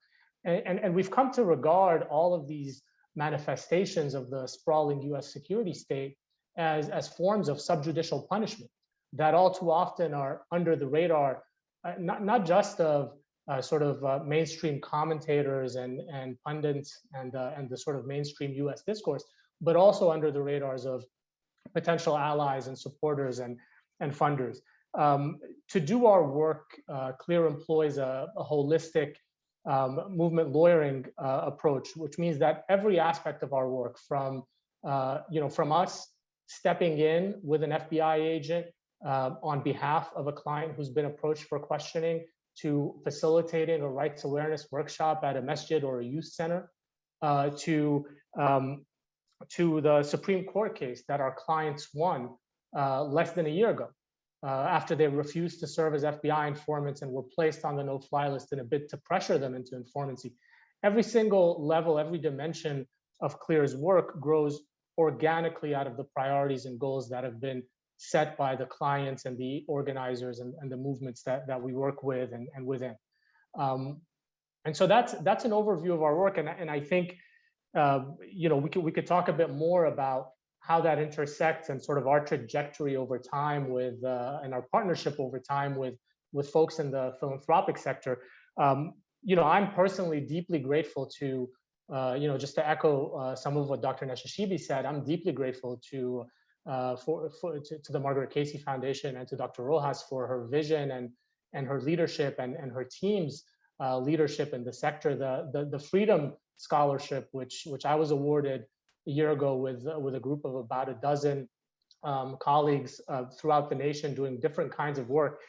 And we've come to regard all of these manifestations of the sprawling US security state as forms of subjudicial punishment that all too often are under the radar, not just of mainstream commentators and pundits and the sort of mainstream US discourse, but also under the radars of potential allies and supporters and funders. To do our work, CLEAR employs a holistic movement lawyering approach, which means that every aspect of our work, from us stepping in with an FBI agent on behalf of a client who's been approached for questioning, to facilitating a rights awareness workshop at a masjid or a youth center, to the Supreme Court case that our clients won less than a year ago, after they refused to serve as FBI informants and were placed on the no-fly list in a bid to pressure them into informancy. Every single level, every dimension of CLEAR's work grows organically out of the priorities and goals that have been set by the clients and the organizers and the movements that we work with and within. And so that's an overview of our work. And I think we could talk a bit more about how that intersects and sort of our trajectory over time with and our partnership over time with folks in the philanthropic sector. I'm personally deeply grateful to just to echo some of what Dr. Nashashibi said. I'm deeply grateful to the Margaret Casey Foundation and to Dr. Rojas for her vision and her leadership and her team's leadership in the sector. The Freedom Scholarship, which I was awarded a year ago with a group of about a dozen colleagues throughout the nation doing different kinds of work,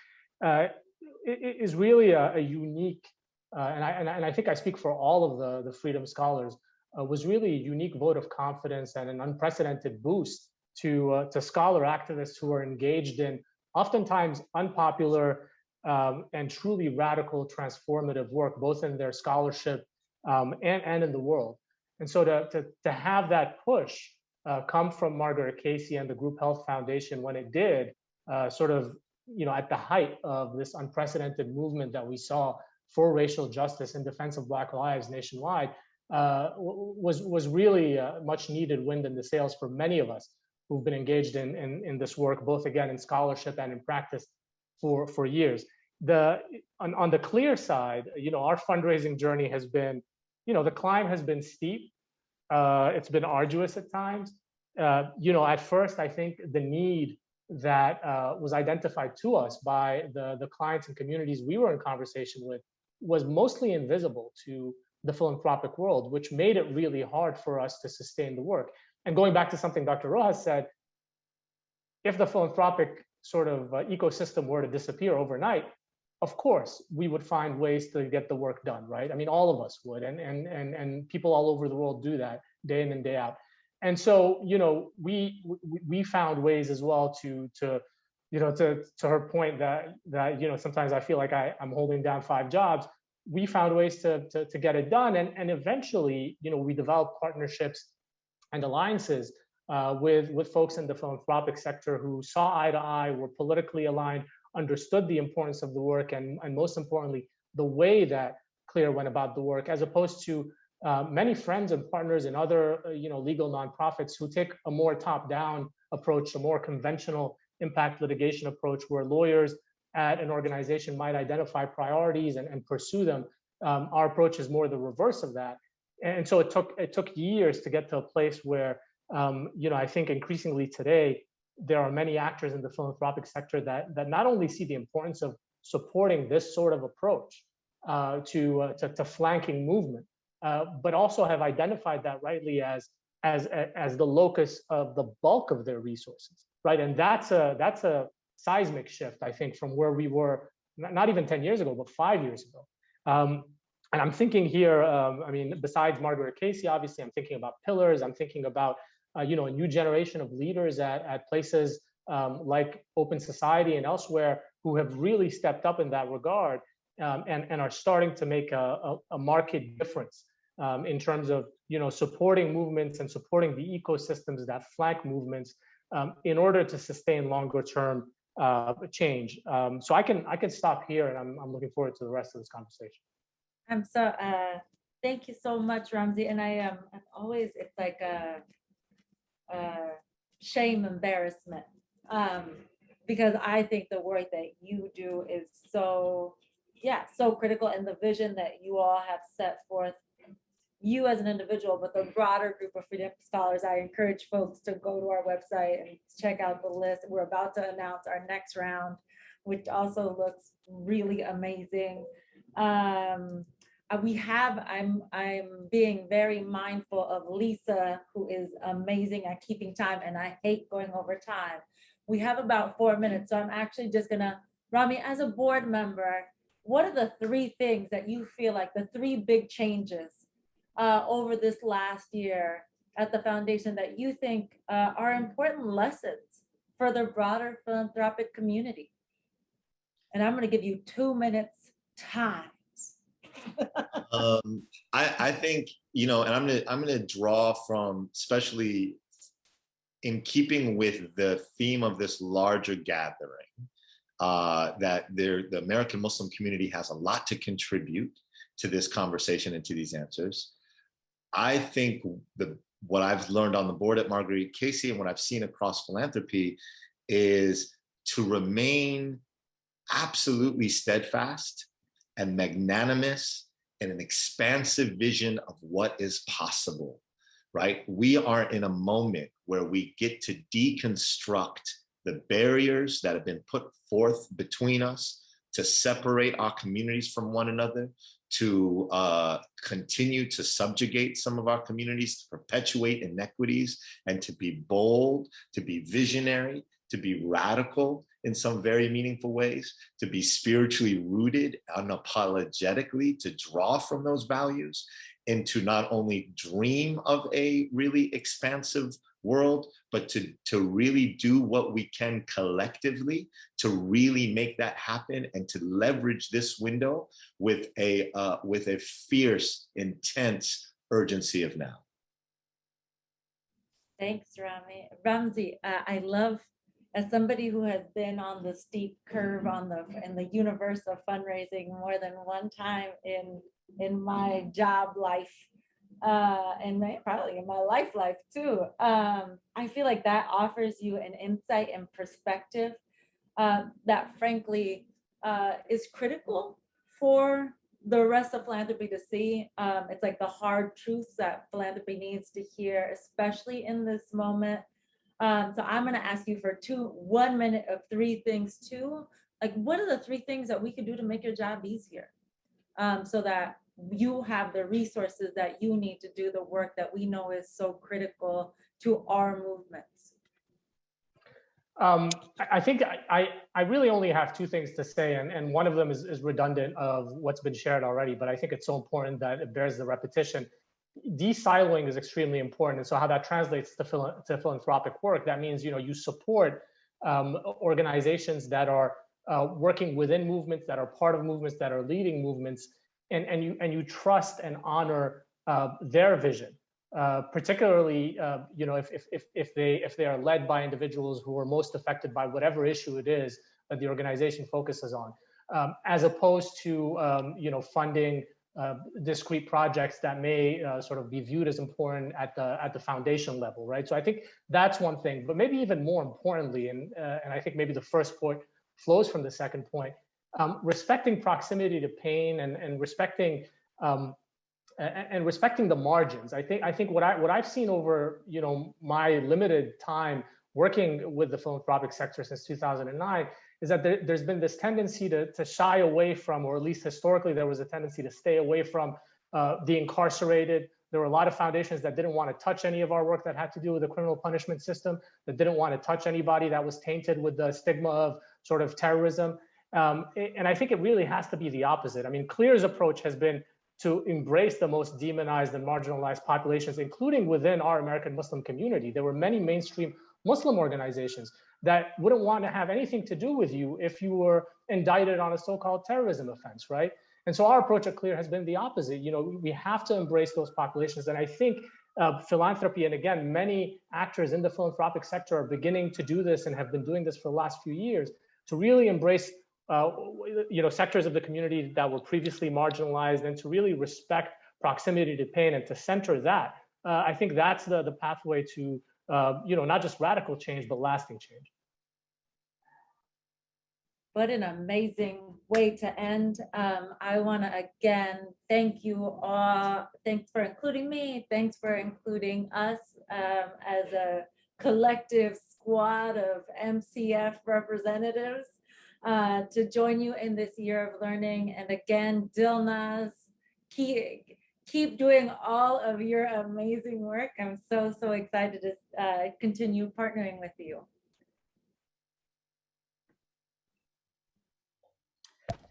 is really a unique, and I think I speak for all of the Freedom Scholars, was really a unique vote of confidence and an unprecedented boost to scholar activists who are engaged in oftentimes unpopular and truly radical transformative work, both in their scholarship and in the world. And so to have that push come from Margaret Casey and the Group Health Foundation when it did, sort of at the height of this unprecedented movement that we saw for racial justice in defense of Black lives nationwide, was really much needed wind in the sails for many of us who've been engaged in this work, both again in scholarship and in practice for years. On the clear side, our fundraising journey has been, the climb has been steep. It's been arduous at times. At first, I think the need that was identified to us by the clients and communities we were in conversation with was mostly invisible to the philanthropic world, which made it really hard for us to sustain the work. And going back to something Dr. Rojas said, if the philanthropic sort of ecosystem were to disappear overnight, of course, we would find ways to get the work done, right? I mean, all of us would, and people all over the world do that day in and day out. And so, we found ways as well to her point that sometimes I feel like I'm holding down 5 jobs. We found ways to get it done, and eventually, we developed partnerships and alliances with folks in the philanthropic sector who saw eye to eye, were politically aligned, understood the importance of the work, and most importantly, the way that CLEAR went about the work, as opposed to many friends and partners in other legal nonprofits who take a more top-down approach, a more conventional impact litigation approach, where lawyers at an organization might identify priorities and pursue them. Our approach is more the reverse of that. And so it took years to get to a place where I think increasingly today, there are many actors in the philanthropic sector that not only see the importance of supporting this sort of approach to flanking movement, but also have identified that rightly as the locus of the bulk of their resources, right? And that's a seismic shift, I think, from where we were not even 10 years ago, but 5 years ago. And I'm thinking here, besides Margaret Casey, obviously, I'm thinking about pillars. I'm thinking about a new generation of leaders at places like Open Society and elsewhere who have really stepped up in that regard and are starting to make a marked difference in terms of supporting movements and supporting the ecosystems that flank movements in order to sustain longer term change. So I can stop here, and I'm looking forward to the rest of this conversation. Thank you so much, Ramzi. And I'm always, it's like a shame, embarrassment, because I think the work that you do is so critical, and the vision that you all have set forth, you as an individual, but the broader group of freedom scholars. I encourage folks to go to our website and check out the list. We're about to announce our next round, which also looks really amazing. I'm being very mindful of Lisa, who is amazing at keeping time, and I hate going over time. We have about 4 minutes, so I'm actually just gonna, Rami, as a board member, what are the 3 things that you feel like the 3 big changes over this last year at the foundation that you think are important lessons for the broader philanthropic community? And I'm gonna give you 2 minutes time. I think, and I'm gonna draw from, especially in keeping with the theme of this larger gathering, that the American Muslim community has a lot to contribute to this conversation and to these answers. I think what I've learned on the board at Marguerite Casey and what I've seen across philanthropy is to remain absolutely steadfast and magnanimous and an expansive vision of what is possible, right? We are in a moment where we get to deconstruct the barriers that have been put forth between us to separate our communities from one another, to continue to subjugate some of our communities, to perpetuate inequities, and to be bold, to be visionary, to be radical in some very meaningful ways, to be spiritually rooted unapologetically, to draw from those values, and to not only dream of a really expansive world, but to really do what we can collectively to really make that happen, and to leverage this window with a fierce, intense urgency of now. Thanks, Rami. Ramzi, I love as somebody who has been on the steep curve in the universe of fundraising more than one time in my job life, and probably in my life too, I feel like that offers you an insight and perspective that frankly is critical for the rest of philanthropy to see. It's like the hard truths that philanthropy needs to hear, especially in this moment. So I'm going to ask you for 1 minute of 3 things too. Like, what are the 3 things that we can do to make your job easier, so that you have the resources that you need to do the work that we know is so critical to our movements? I think I really only have 2 things to say, and one of them is redundant of what's been shared already, but I think it's so important that it bears the repetition. De-siloing is extremely important, and so how that translates to philanthropic work, that means you support organizations that are working within movements, that are part of movements, that are leading movements, and you trust and honor their vision. Particularly, if they are led by individuals who are most affected by whatever issue it is that the organization focuses on, as opposed to funding discrete projects that may sort of be viewed as important at the foundation level, right? So I think that's one thing. But maybe even more importantly, and I think maybe the first point flows from the second point, respecting proximity to pain and respecting. And respecting the margins. I think what I've seen over my limited time working with the philanthropic sector since 2009 is that there's been this tendency to shy away from, or at least historically there was a tendency to stay away from the incarcerated. There were a lot of foundations that didn't want to touch any of our work that had to do with the criminal punishment system, that didn't want to touch anybody that was tainted with the stigma of sort of terrorism. And I think it really has to be the opposite. I mean, CLEAR's approach has been to embrace the most demonized and marginalized populations, including within our American Muslim community. There were many mainstream Muslim organizations that wouldn't want to have anything to do with you if you were indicted on a so-called terrorism offense, right? And so our approach at CLEAR has been the opposite. We have to embrace those populations. And I think philanthropy, and again, many actors in the philanthropic sector are beginning to do this and have been doing this for the last few years to really embrace sectors of the community that were previously marginalized, and to really respect proximity to pain and to center that. I think that's the pathway to not just radical change, but lasting change. What an amazing way to end. I want to again thank you all. Thanks for including me. Thanks for including us as a collective squad of MCF representatives. To join you in this year of learning. And again, Dilnaz, keep doing all of your amazing work. I'm so excited to continue partnering with you.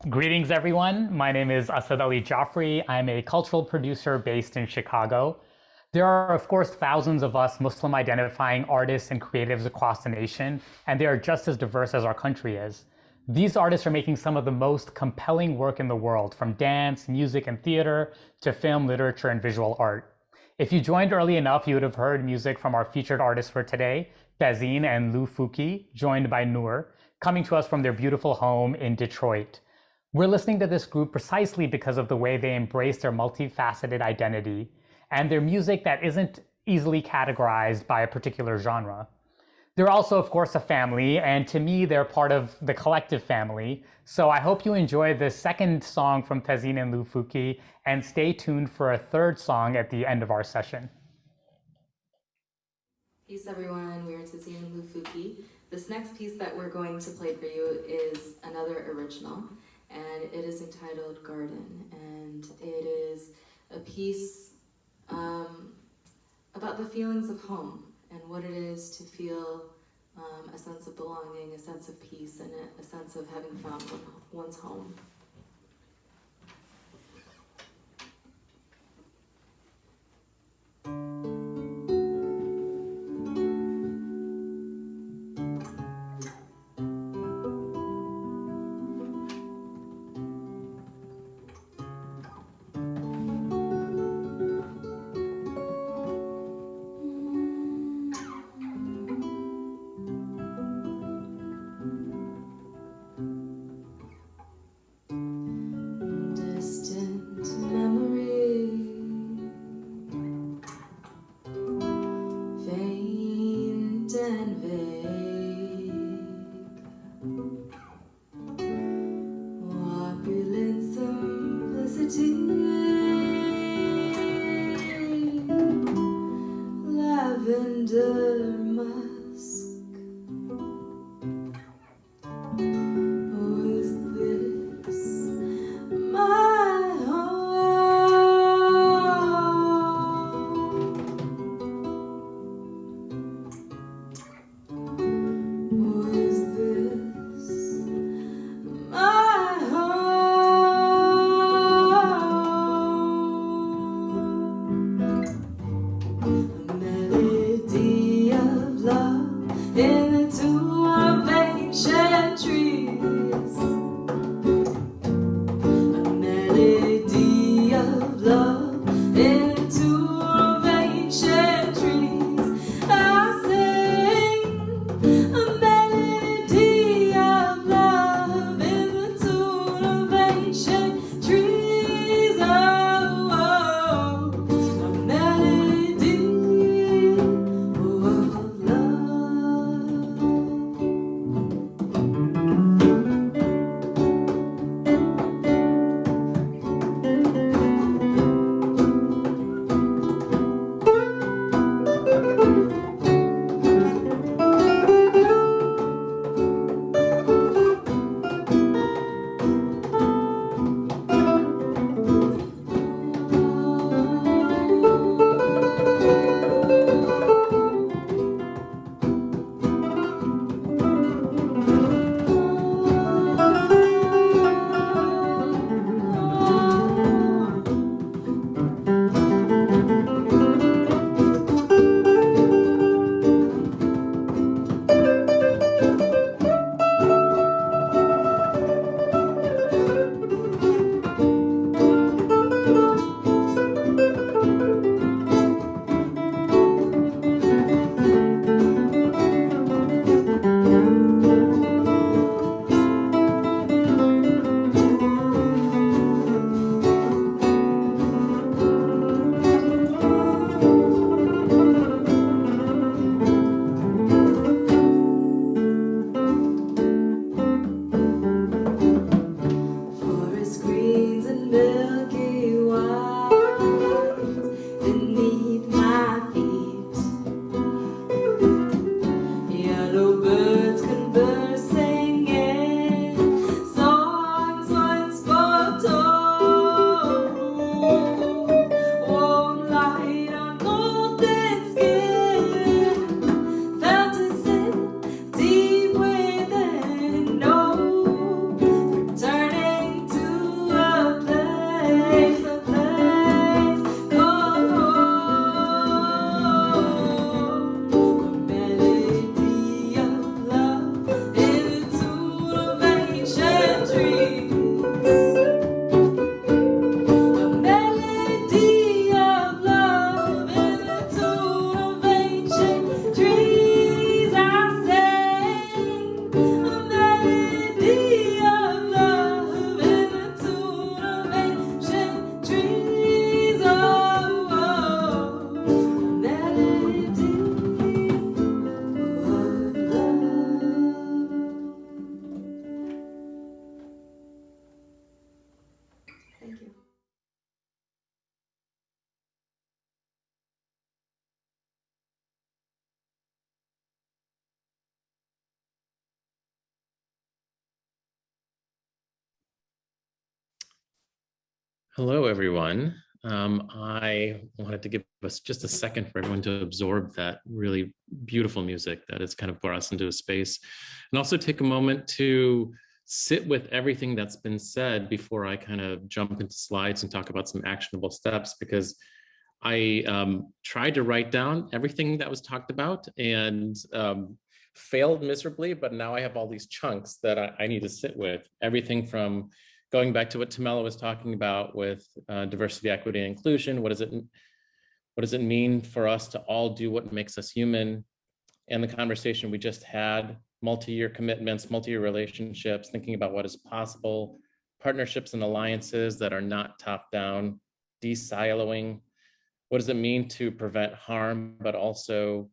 Greetings, everyone. My name is Asad Ali Jafri. I'm a cultural producer based in Chicago. There are, of course, thousands of us Muslim identifying artists and creatives across the nation, and they are just as diverse as our country is. These artists are making some of the most compelling work in the world, from dance, music, and theater to film, literature, and visual art. If you joined early enough, you would have heard music from our featured artists for today, Tazeen and LuFuki, joined by Noor, coming to us from their beautiful home in Detroit. We're listening to this group precisely because of the way they embrace their multifaceted identity and their music that isn't easily categorized by a particular genre. They're also, of course, a family, and to me, they're part of the collective family. So I hope you enjoy the second song from Tazeen and LuFuki, and stay tuned for a third song at the end of our session. Peace, everyone. We are Tazeen and LuFuki. This next piece that we're going to play for you is another original, and it is entitled Garden, and it is a piece about the feelings of home and what it is to feel a sense of belonging, a sense of peace, and a sense of having found one's home. A melody of love in the tune of ancient trees. A melody of love in the tune of ancient trees. I sing a melody of love in the tune of ancient trees. Oh, oh, a melody of love. Forest greens and milky whites beneath my feet. Yellow birds conversing in songs once foretold. Warm light on golden skin, felt a sin deep within. No, turning to a place called home. A melody of love in the tune of ancient trees. A melody of love in the tune of ancient trees. I sang a melody of love in the tune of ancient trees. Oh, oh, a melody of love. Thank you. Hello, everyone. I wanted to give us just a second for everyone to absorb that really beautiful music that has kind of brought us into a space, and also take a moment to sit with everything that's been said before I kind of jump into slides and talk about some actionable steps, because I tried to write down everything that was talked about and failed miserably, but now I have all these chunks that I need to sit with. Everything from going back to what Tamela was talking about with diversity, equity, and inclusion. What does it mean for us to all do what makes us human? And the conversation we just had, multi-year commitments, multi-year relationships, thinking about what is possible, partnerships and alliances that are not top-down, de-siloing. What does it mean to prevent harm, but also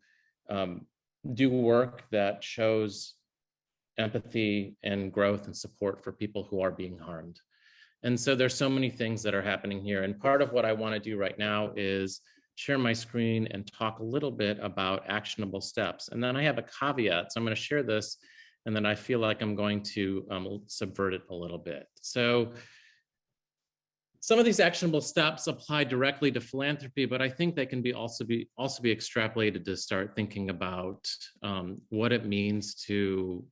do work that shows empathy and growth and support for people who are being harmed? And so there's so many things that are happening here. And part of what I want to do right now is share my screen and talk a little bit about actionable steps. And then I have a caveat. So I'm going to share this, and then I feel like I'm going to subvert it a little bit. So some of these actionable steps apply directly to philanthropy, but I think they can also be extrapolated to start thinking about what it means to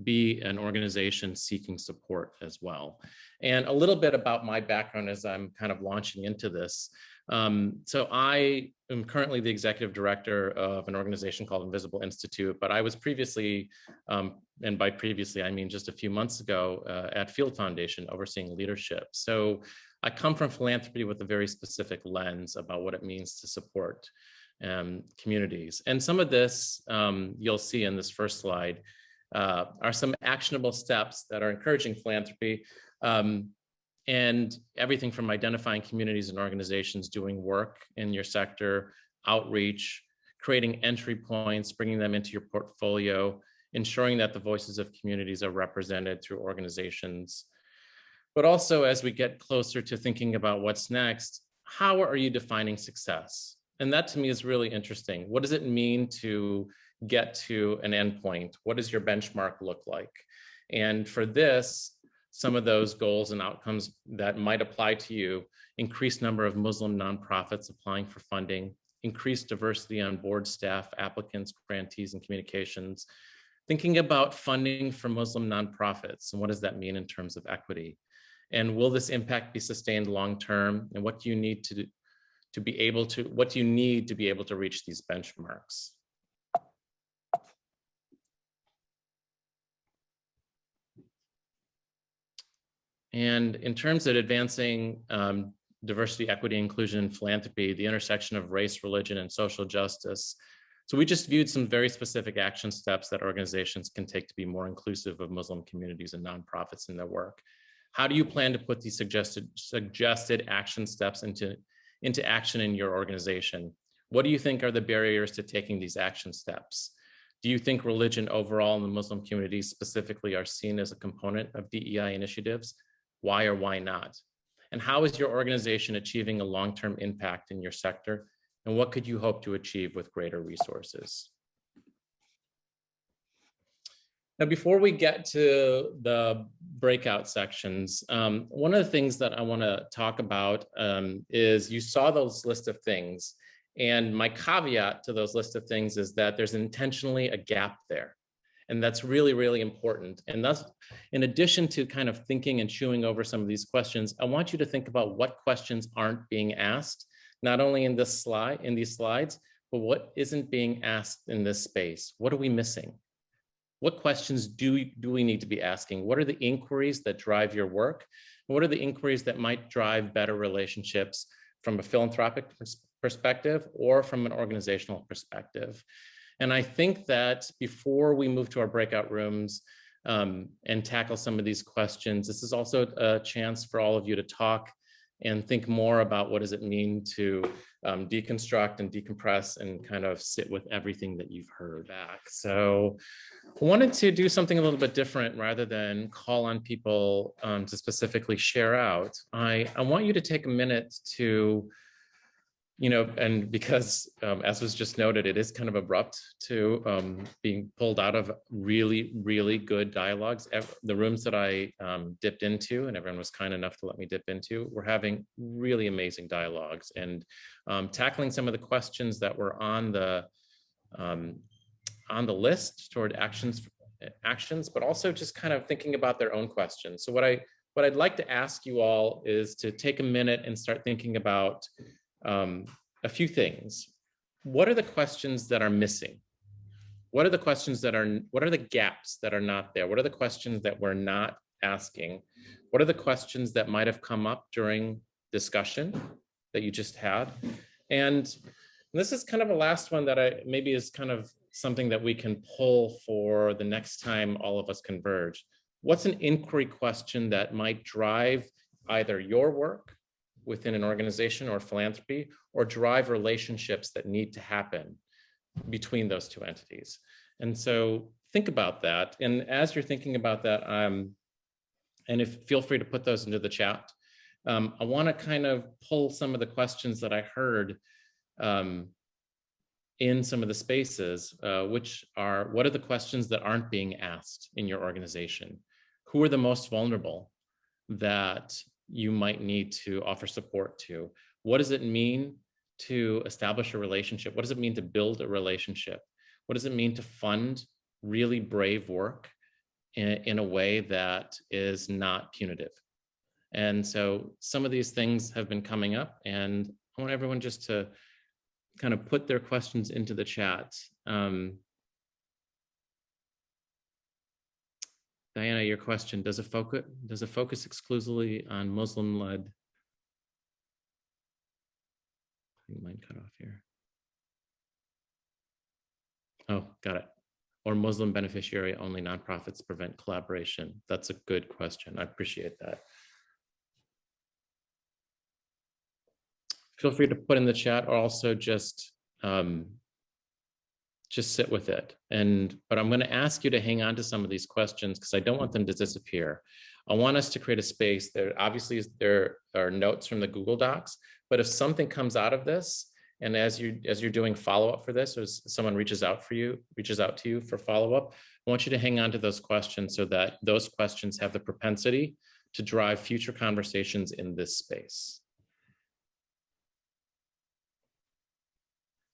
be an organization seeking support as well. And a little bit about my background as I'm kind of launching into this. So I am currently the executive director of an organization called Invisible Institute, but I was previously, and by previously, I mean just a few months ago, at Field Foundation overseeing leadership. So I come from philanthropy with a very specific lens about what it means to support communities. And some of this you'll see in this first slide are some actionable steps that are encouraging philanthropy. And everything from identifying communities and organizations doing work in your sector, outreach, creating entry points, bringing them into your portfolio, ensuring that the voices of communities are represented through organizations. But also, as we get closer to thinking about what's next, how are you defining success? And that to me is really interesting. What does it mean to get to an endpoint? What does your benchmark look like? And for this, some of those goals and outcomes that might apply to you: increased number of Muslim nonprofits applying for funding, increased diversity on board staff, applicants, grantees, and communications. Thinking about funding for Muslim nonprofits, and what does that mean in terms of equity? And will this impact be sustained long-term? And what do you need to be able to reach these benchmarks? And in terms of advancing diversity, equity, inclusion, and philanthropy, the intersection of race, religion, and social justice. So we just viewed some very specific action steps that organizations can take to be more inclusive of Muslim communities and nonprofits in their work. How do you plan to put these suggested action steps into action in your organization? What do you think are the barriers to taking these action steps? Do you think religion overall in the Muslim community specifically are seen as a component of DEI initiatives? Why or why not? And how is your organization achieving a long-term impact in your sector? And what could you hope to achieve with greater resources? Now, before we get to the breakout sections, one of the things that I want to talk about is you saw those list of things. And my caveat to those list of things is that there's intentionally a gap there. And that's really, really important. And thus, in addition to kind of thinking and chewing over some of these questions, I want you to think about what questions aren't being asked, not only in these slides, but what isn't being asked in this space. What are we missing? What questions do we need to be asking? What are the inquiries that drive your work? What are the inquiries that might drive better relationships from a philanthropic perspective or from an organizational perspective? And I think that before we move to our breakout rooms and tackle some of these questions, this is also a chance for all of you to talk and think more about what does it mean to deconstruct and decompress and kind of sit with everything that you've heard back. So I wanted to do something a little bit different rather than call on people to specifically share out. I want you to take a minute to, and because as was just noted, it is kind of abrupt to being pulled out of really, really good dialogues. The rooms that I dipped into, and everyone was kind enough to let me dip into, were having really amazing dialogues and tackling some of the questions that were on the list toward actions, but also just kind of thinking about their own questions. So what I'd like to ask you all is to take a minute and start thinking about a few things. What are the questions that are missing? What are the gaps that are not there? What are the questions that we're not asking? What are the questions that might have come up during discussion that you just had? And this is kind of a last one that maybe is kind of something that we can pull for the next time all of us converge. What's an inquiry question that might drive either your work within an organization or philanthropy, or drive relationships that need to happen between those two entities? And so think about that. And as you're thinking about that, feel free to put those into the chat. I want to kind of pull some of the questions that I heard in some of the spaces, which are, what are the questions that aren't being asked in your organization? Who are the most vulnerable that you might need to offer support to? What does it mean to establish a relationship? What does it mean to build a relationship? What does it mean to fund really brave work in a way that is not punitive? And so some of these things have been coming up, and I want everyone just to kind of put their questions into the chat. Diana, your question, does it focus exclusively on Muslim-led? I think mine cut off here. Oh, got it. Or Muslim beneficiary only nonprofits prevent collaboration? That's a good question. I appreciate that. Feel free to put in the chat, or also just sit with it. But I'm going to ask you to hang on to some of these questions because I don't want them to disappear. I want us to create a space. Obviously there are notes from the Google Docs, but if something comes out of this, and as you're doing follow-up for this, or someone reaches out to you for follow-up, I want you to hang on to those questions so that those questions have the propensity to drive future conversations in this space.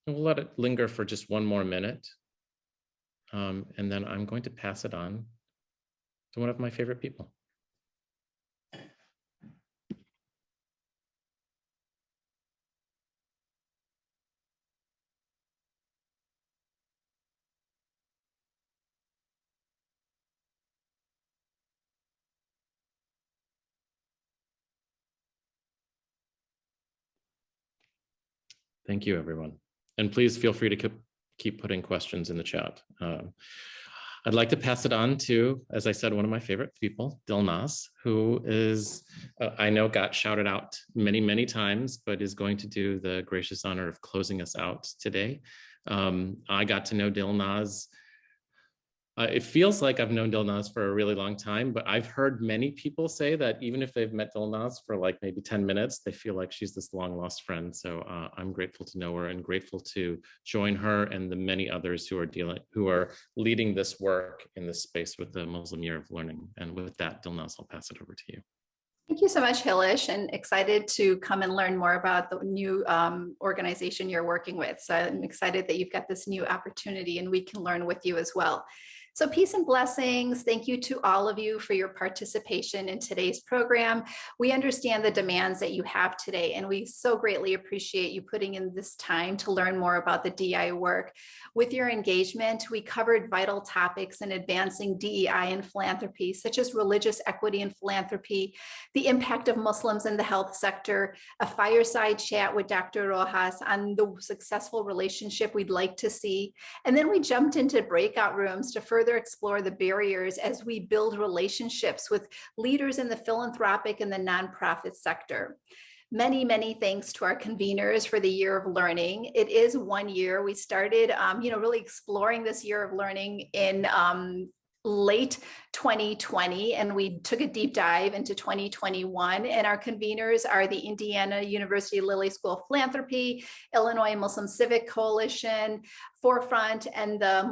And we'll let it linger for just one more minute. And then I'm going to pass it on to one of my favorite people. Thank you, everyone. And please feel free to keep putting questions in the chat. I'd like to pass it on to, as I said, one of my favorite people, Dilnaz, who is, I know got shouted out many, many times, but is going to do the gracious honor of closing us out today. I got to know Dilnaz. It feels like I've known Dilnaz for a really long time, but I've heard many people say that even if they've met Dilnaz for like maybe 10 minutes, they feel like she's this long lost friend. So I'm grateful to know her and grateful to join her and the many others who are leading this work in this space with the Muslim Year of Learning. And with that, Dilnaz, I'll pass it over to you. Thank you so much, Hilesh, and excited to come and learn more about the new organization you're working with. So I'm excited that you've got this new opportunity and we can learn with you as well. So peace and blessings. Thank you to all of you for your participation in today's program. We understand the demands that you have today, and we so greatly appreciate you putting in this time to learn more about the DEI work. With your engagement, we covered vital topics in advancing DEI and philanthropy, such as religious equity and philanthropy, the impact of Muslims in the health sector, a fireside chat with Dr. Rojas on the successful relationship we'd like to see. And then we jumped into breakout rooms to further explore the barriers as we build relationships with leaders in the philanthropic and the nonprofit sector. Many, many thanks to our conveners for the Year of Learning. It is 1 year. We started, really exploring this Year of Learning in late 2020, and we took a deep dive into 2021. And our conveners are the Indiana University Lilly School of Philanthropy, Illinois Muslim Civic Coalition, Forefront, and the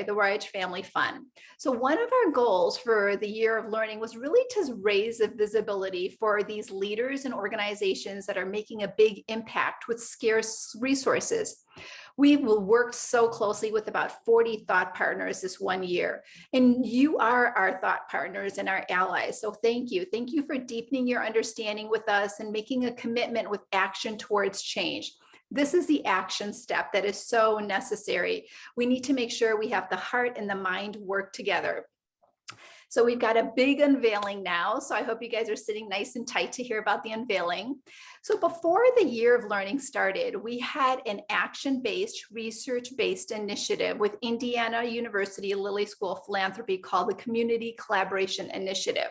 Waraich Family Fund. So one of our goals for the Year of Learning was really to raise the visibility for these leaders and organizations that are making a big impact with scarce resources. We will work so closely with about 40 thought partners this 1 year, and you are our thought partners and our allies. So thank you. Thank you for deepening your understanding with us and making a commitment with action towards change. This is the action step that is so necessary. We need to make sure we have the heart and the mind work together. So we've got a big unveiling now. So I hope you guys are sitting nice and tight to hear about the unveiling. So before the Year of Learning started, we had an action-based, research-based initiative with Indiana University Lilly School of Philanthropy called the Community Collaboration Initiative.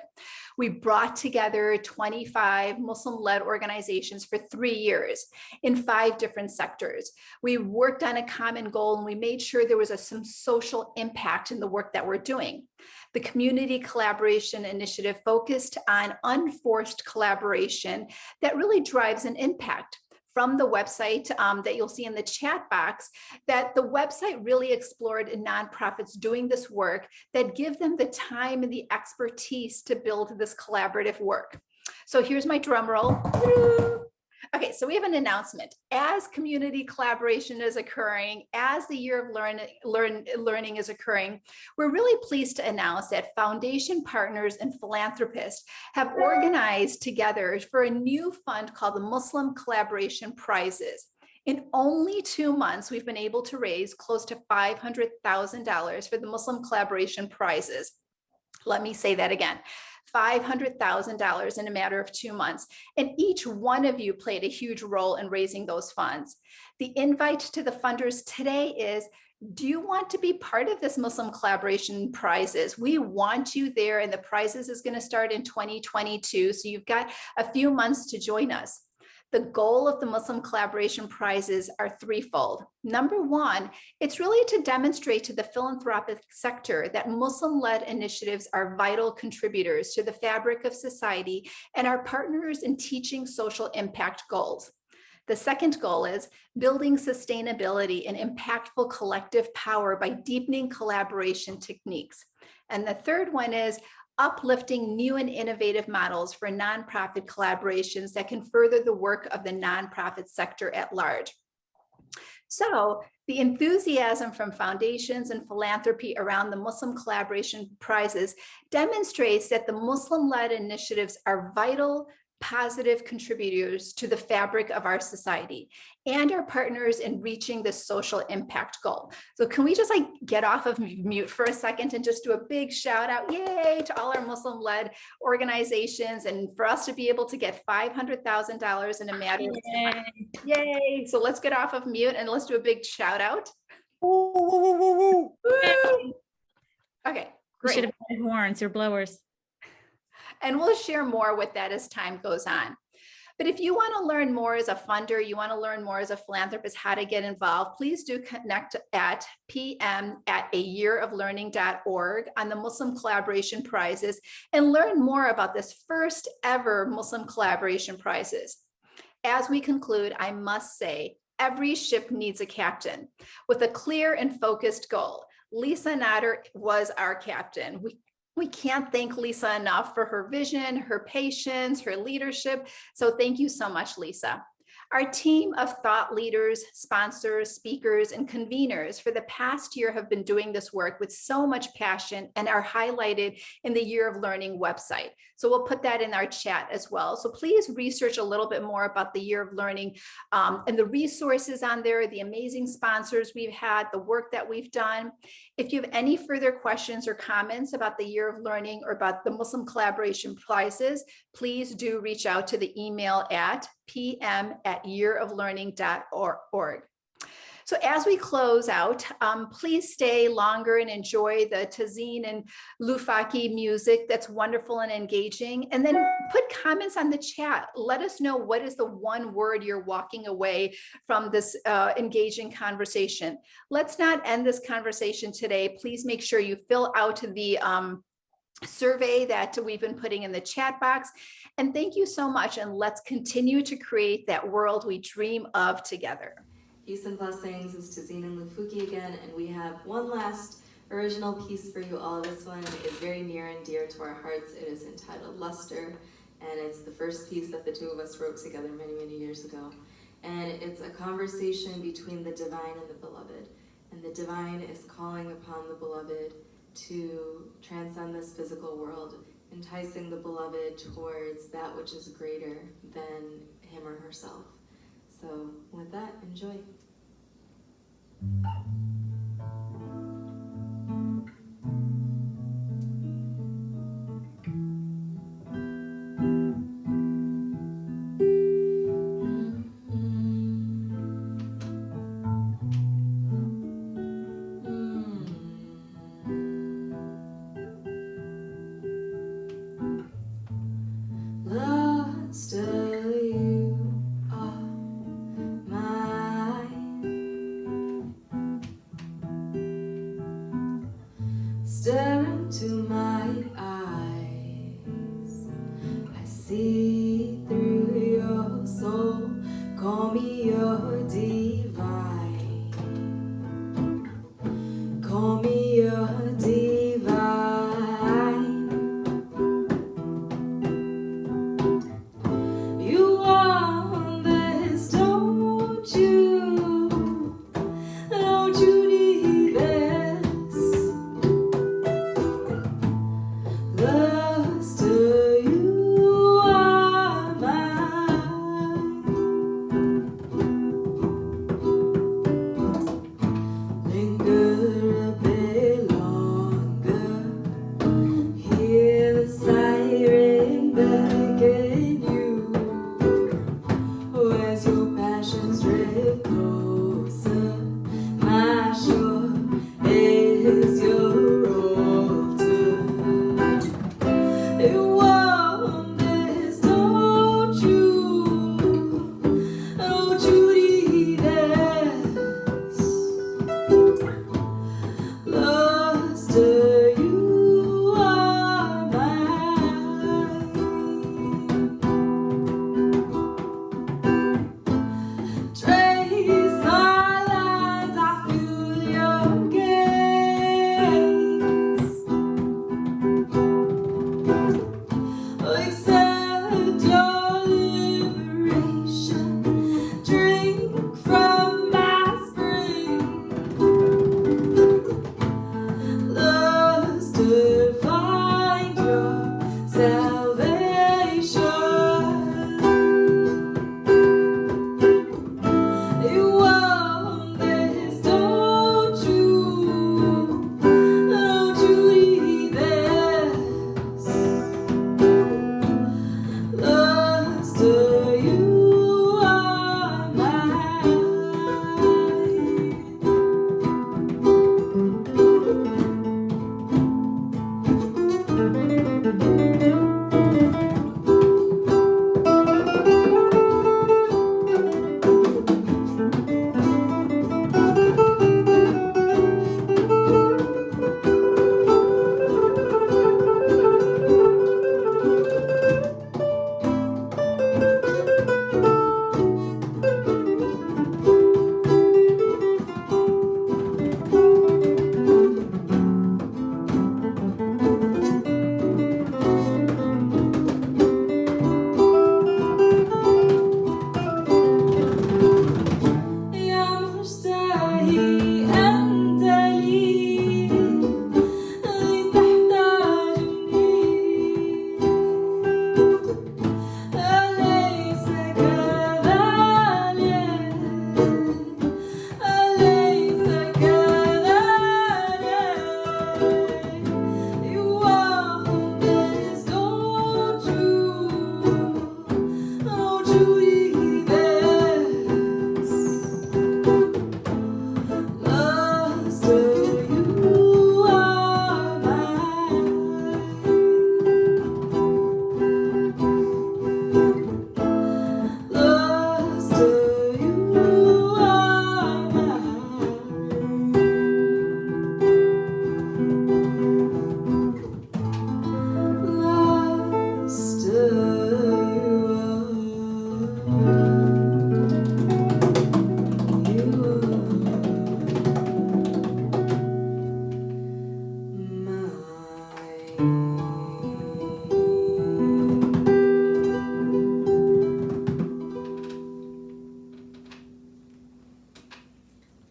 We brought together 25 Muslim-led organizations for 3 years in 5 different sectors. We worked on a common goal and we made sure there was some social impact in the work that we're doing. The Community Collaboration Initiative focused on unforced collaboration that really drives an impact. From the website that you'll see in the chat box, that the website really explored nonprofits doing this work that give them the time and the expertise to build this collaborative work. So here's my drum roll. Okay, so we have an announcement. As community collaboration is occurring, as the Year of Learning is occurring, we're really pleased to announce that foundation partners and philanthropists have organized together for a new fund called the Muslim Collaboration Prizes. In only 2 months, we've been able to raise close to $500,000 for the Muslim Collaboration Prizes. Let me say that again. $500,000 in a matter of 2 months. And each one of you played a huge role in raising those funds. The invite to the funders today is, do you want to be part of this Muslim Collaboration Prizes? We want you there, and the prizes is going to start in 2022. So you've got a few months to join us. The goal of the Muslim Collaboration Prizes are threefold. Number one, it's really to demonstrate to the philanthropic sector that Muslim-led initiatives are vital contributors to the fabric of society and are partners in teaching social impact goals. The second goal is building sustainability and impactful collective power by deepening collaboration techniques. And the third one is uplifting new and innovative models for nonprofit collaborations that can further the work of the nonprofit sector at large. So the enthusiasm from foundations and philanthropy around the Muslim Collaboration Prizes demonstrates that the Muslim-led initiatives are vital, positive contributors to the fabric of our society and our partners in reaching this social impact goal. So can we just get off of mute for a second and just do a big shout out, yay, to all our Muslim-led organizations, and for us to be able to get $500,000 in a matter of time. Yay. So let's get off of mute and let's do a big shout out. Okay, We great. should have had horns or blowers. And we'll share more with that as time goes on. But if you want to learn more as a funder, you want to learn more as a philanthropist, how to get involved, please do connect at pm@ayearoflearning.org on the Muslim Collaboration Prizes and learn more about this first ever Muslim Collaboration Prizes. As we conclude, I must say, every ship needs a captain with a clear and focused goal. Lisa Nader was our captain. We can't thank Lisa enough for her vision, her patience, her leadership. So thank you so much, Lisa. Our team of thought leaders, sponsors, speakers, and conveners for the past year have been doing this work with so much passion and are highlighted in the Year of Learning website. So we'll put that in our chat as well. So please research a little bit more about the Year of Learning and the resources on there, the amazing sponsors we've had, the work that we've done. If you have any further questions or comments about the Year of Learning or about the Muslim Collaboration Prizes, please do reach out to the email at pm@yearoflearning.org. So as we close out, please stay longer and enjoy the Tazeen LuFuki music that's wonderful and engaging. And then put comments on the chat. Let us know what is the one word you're walking away from this engaging conversation. Let's not end this conversation today. Please make sure you fill out the survey that we've been putting in the chat box. And thank you so much. And let's continue to create that world we dream of together. Peace and blessings. It's Tazeen LuFuki again, and we have one last original piece for you all. This one is very near and dear to our hearts. It is entitled Luster, and it's the first piece that the two of us wrote together many, many years ago. And it's a conversation between the divine and the beloved. And the divine is calling upon the beloved to transcend this physical world, enticing the beloved towards that which is greater than him or herself. So with that, enjoy. Stare into my eyes. I see through your soul. Call me your divine. Call me your divine. You want this, don't you? Don't you need this?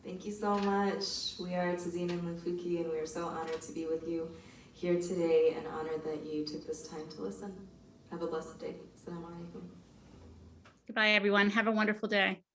Thank you so much. We are Tazeen LuFuki, and we are so honored to be with you here today and honored that you took this time to listen. Have a blessed day. Assalamu alaikum. Goodbye, everyone. Have a wonderful day.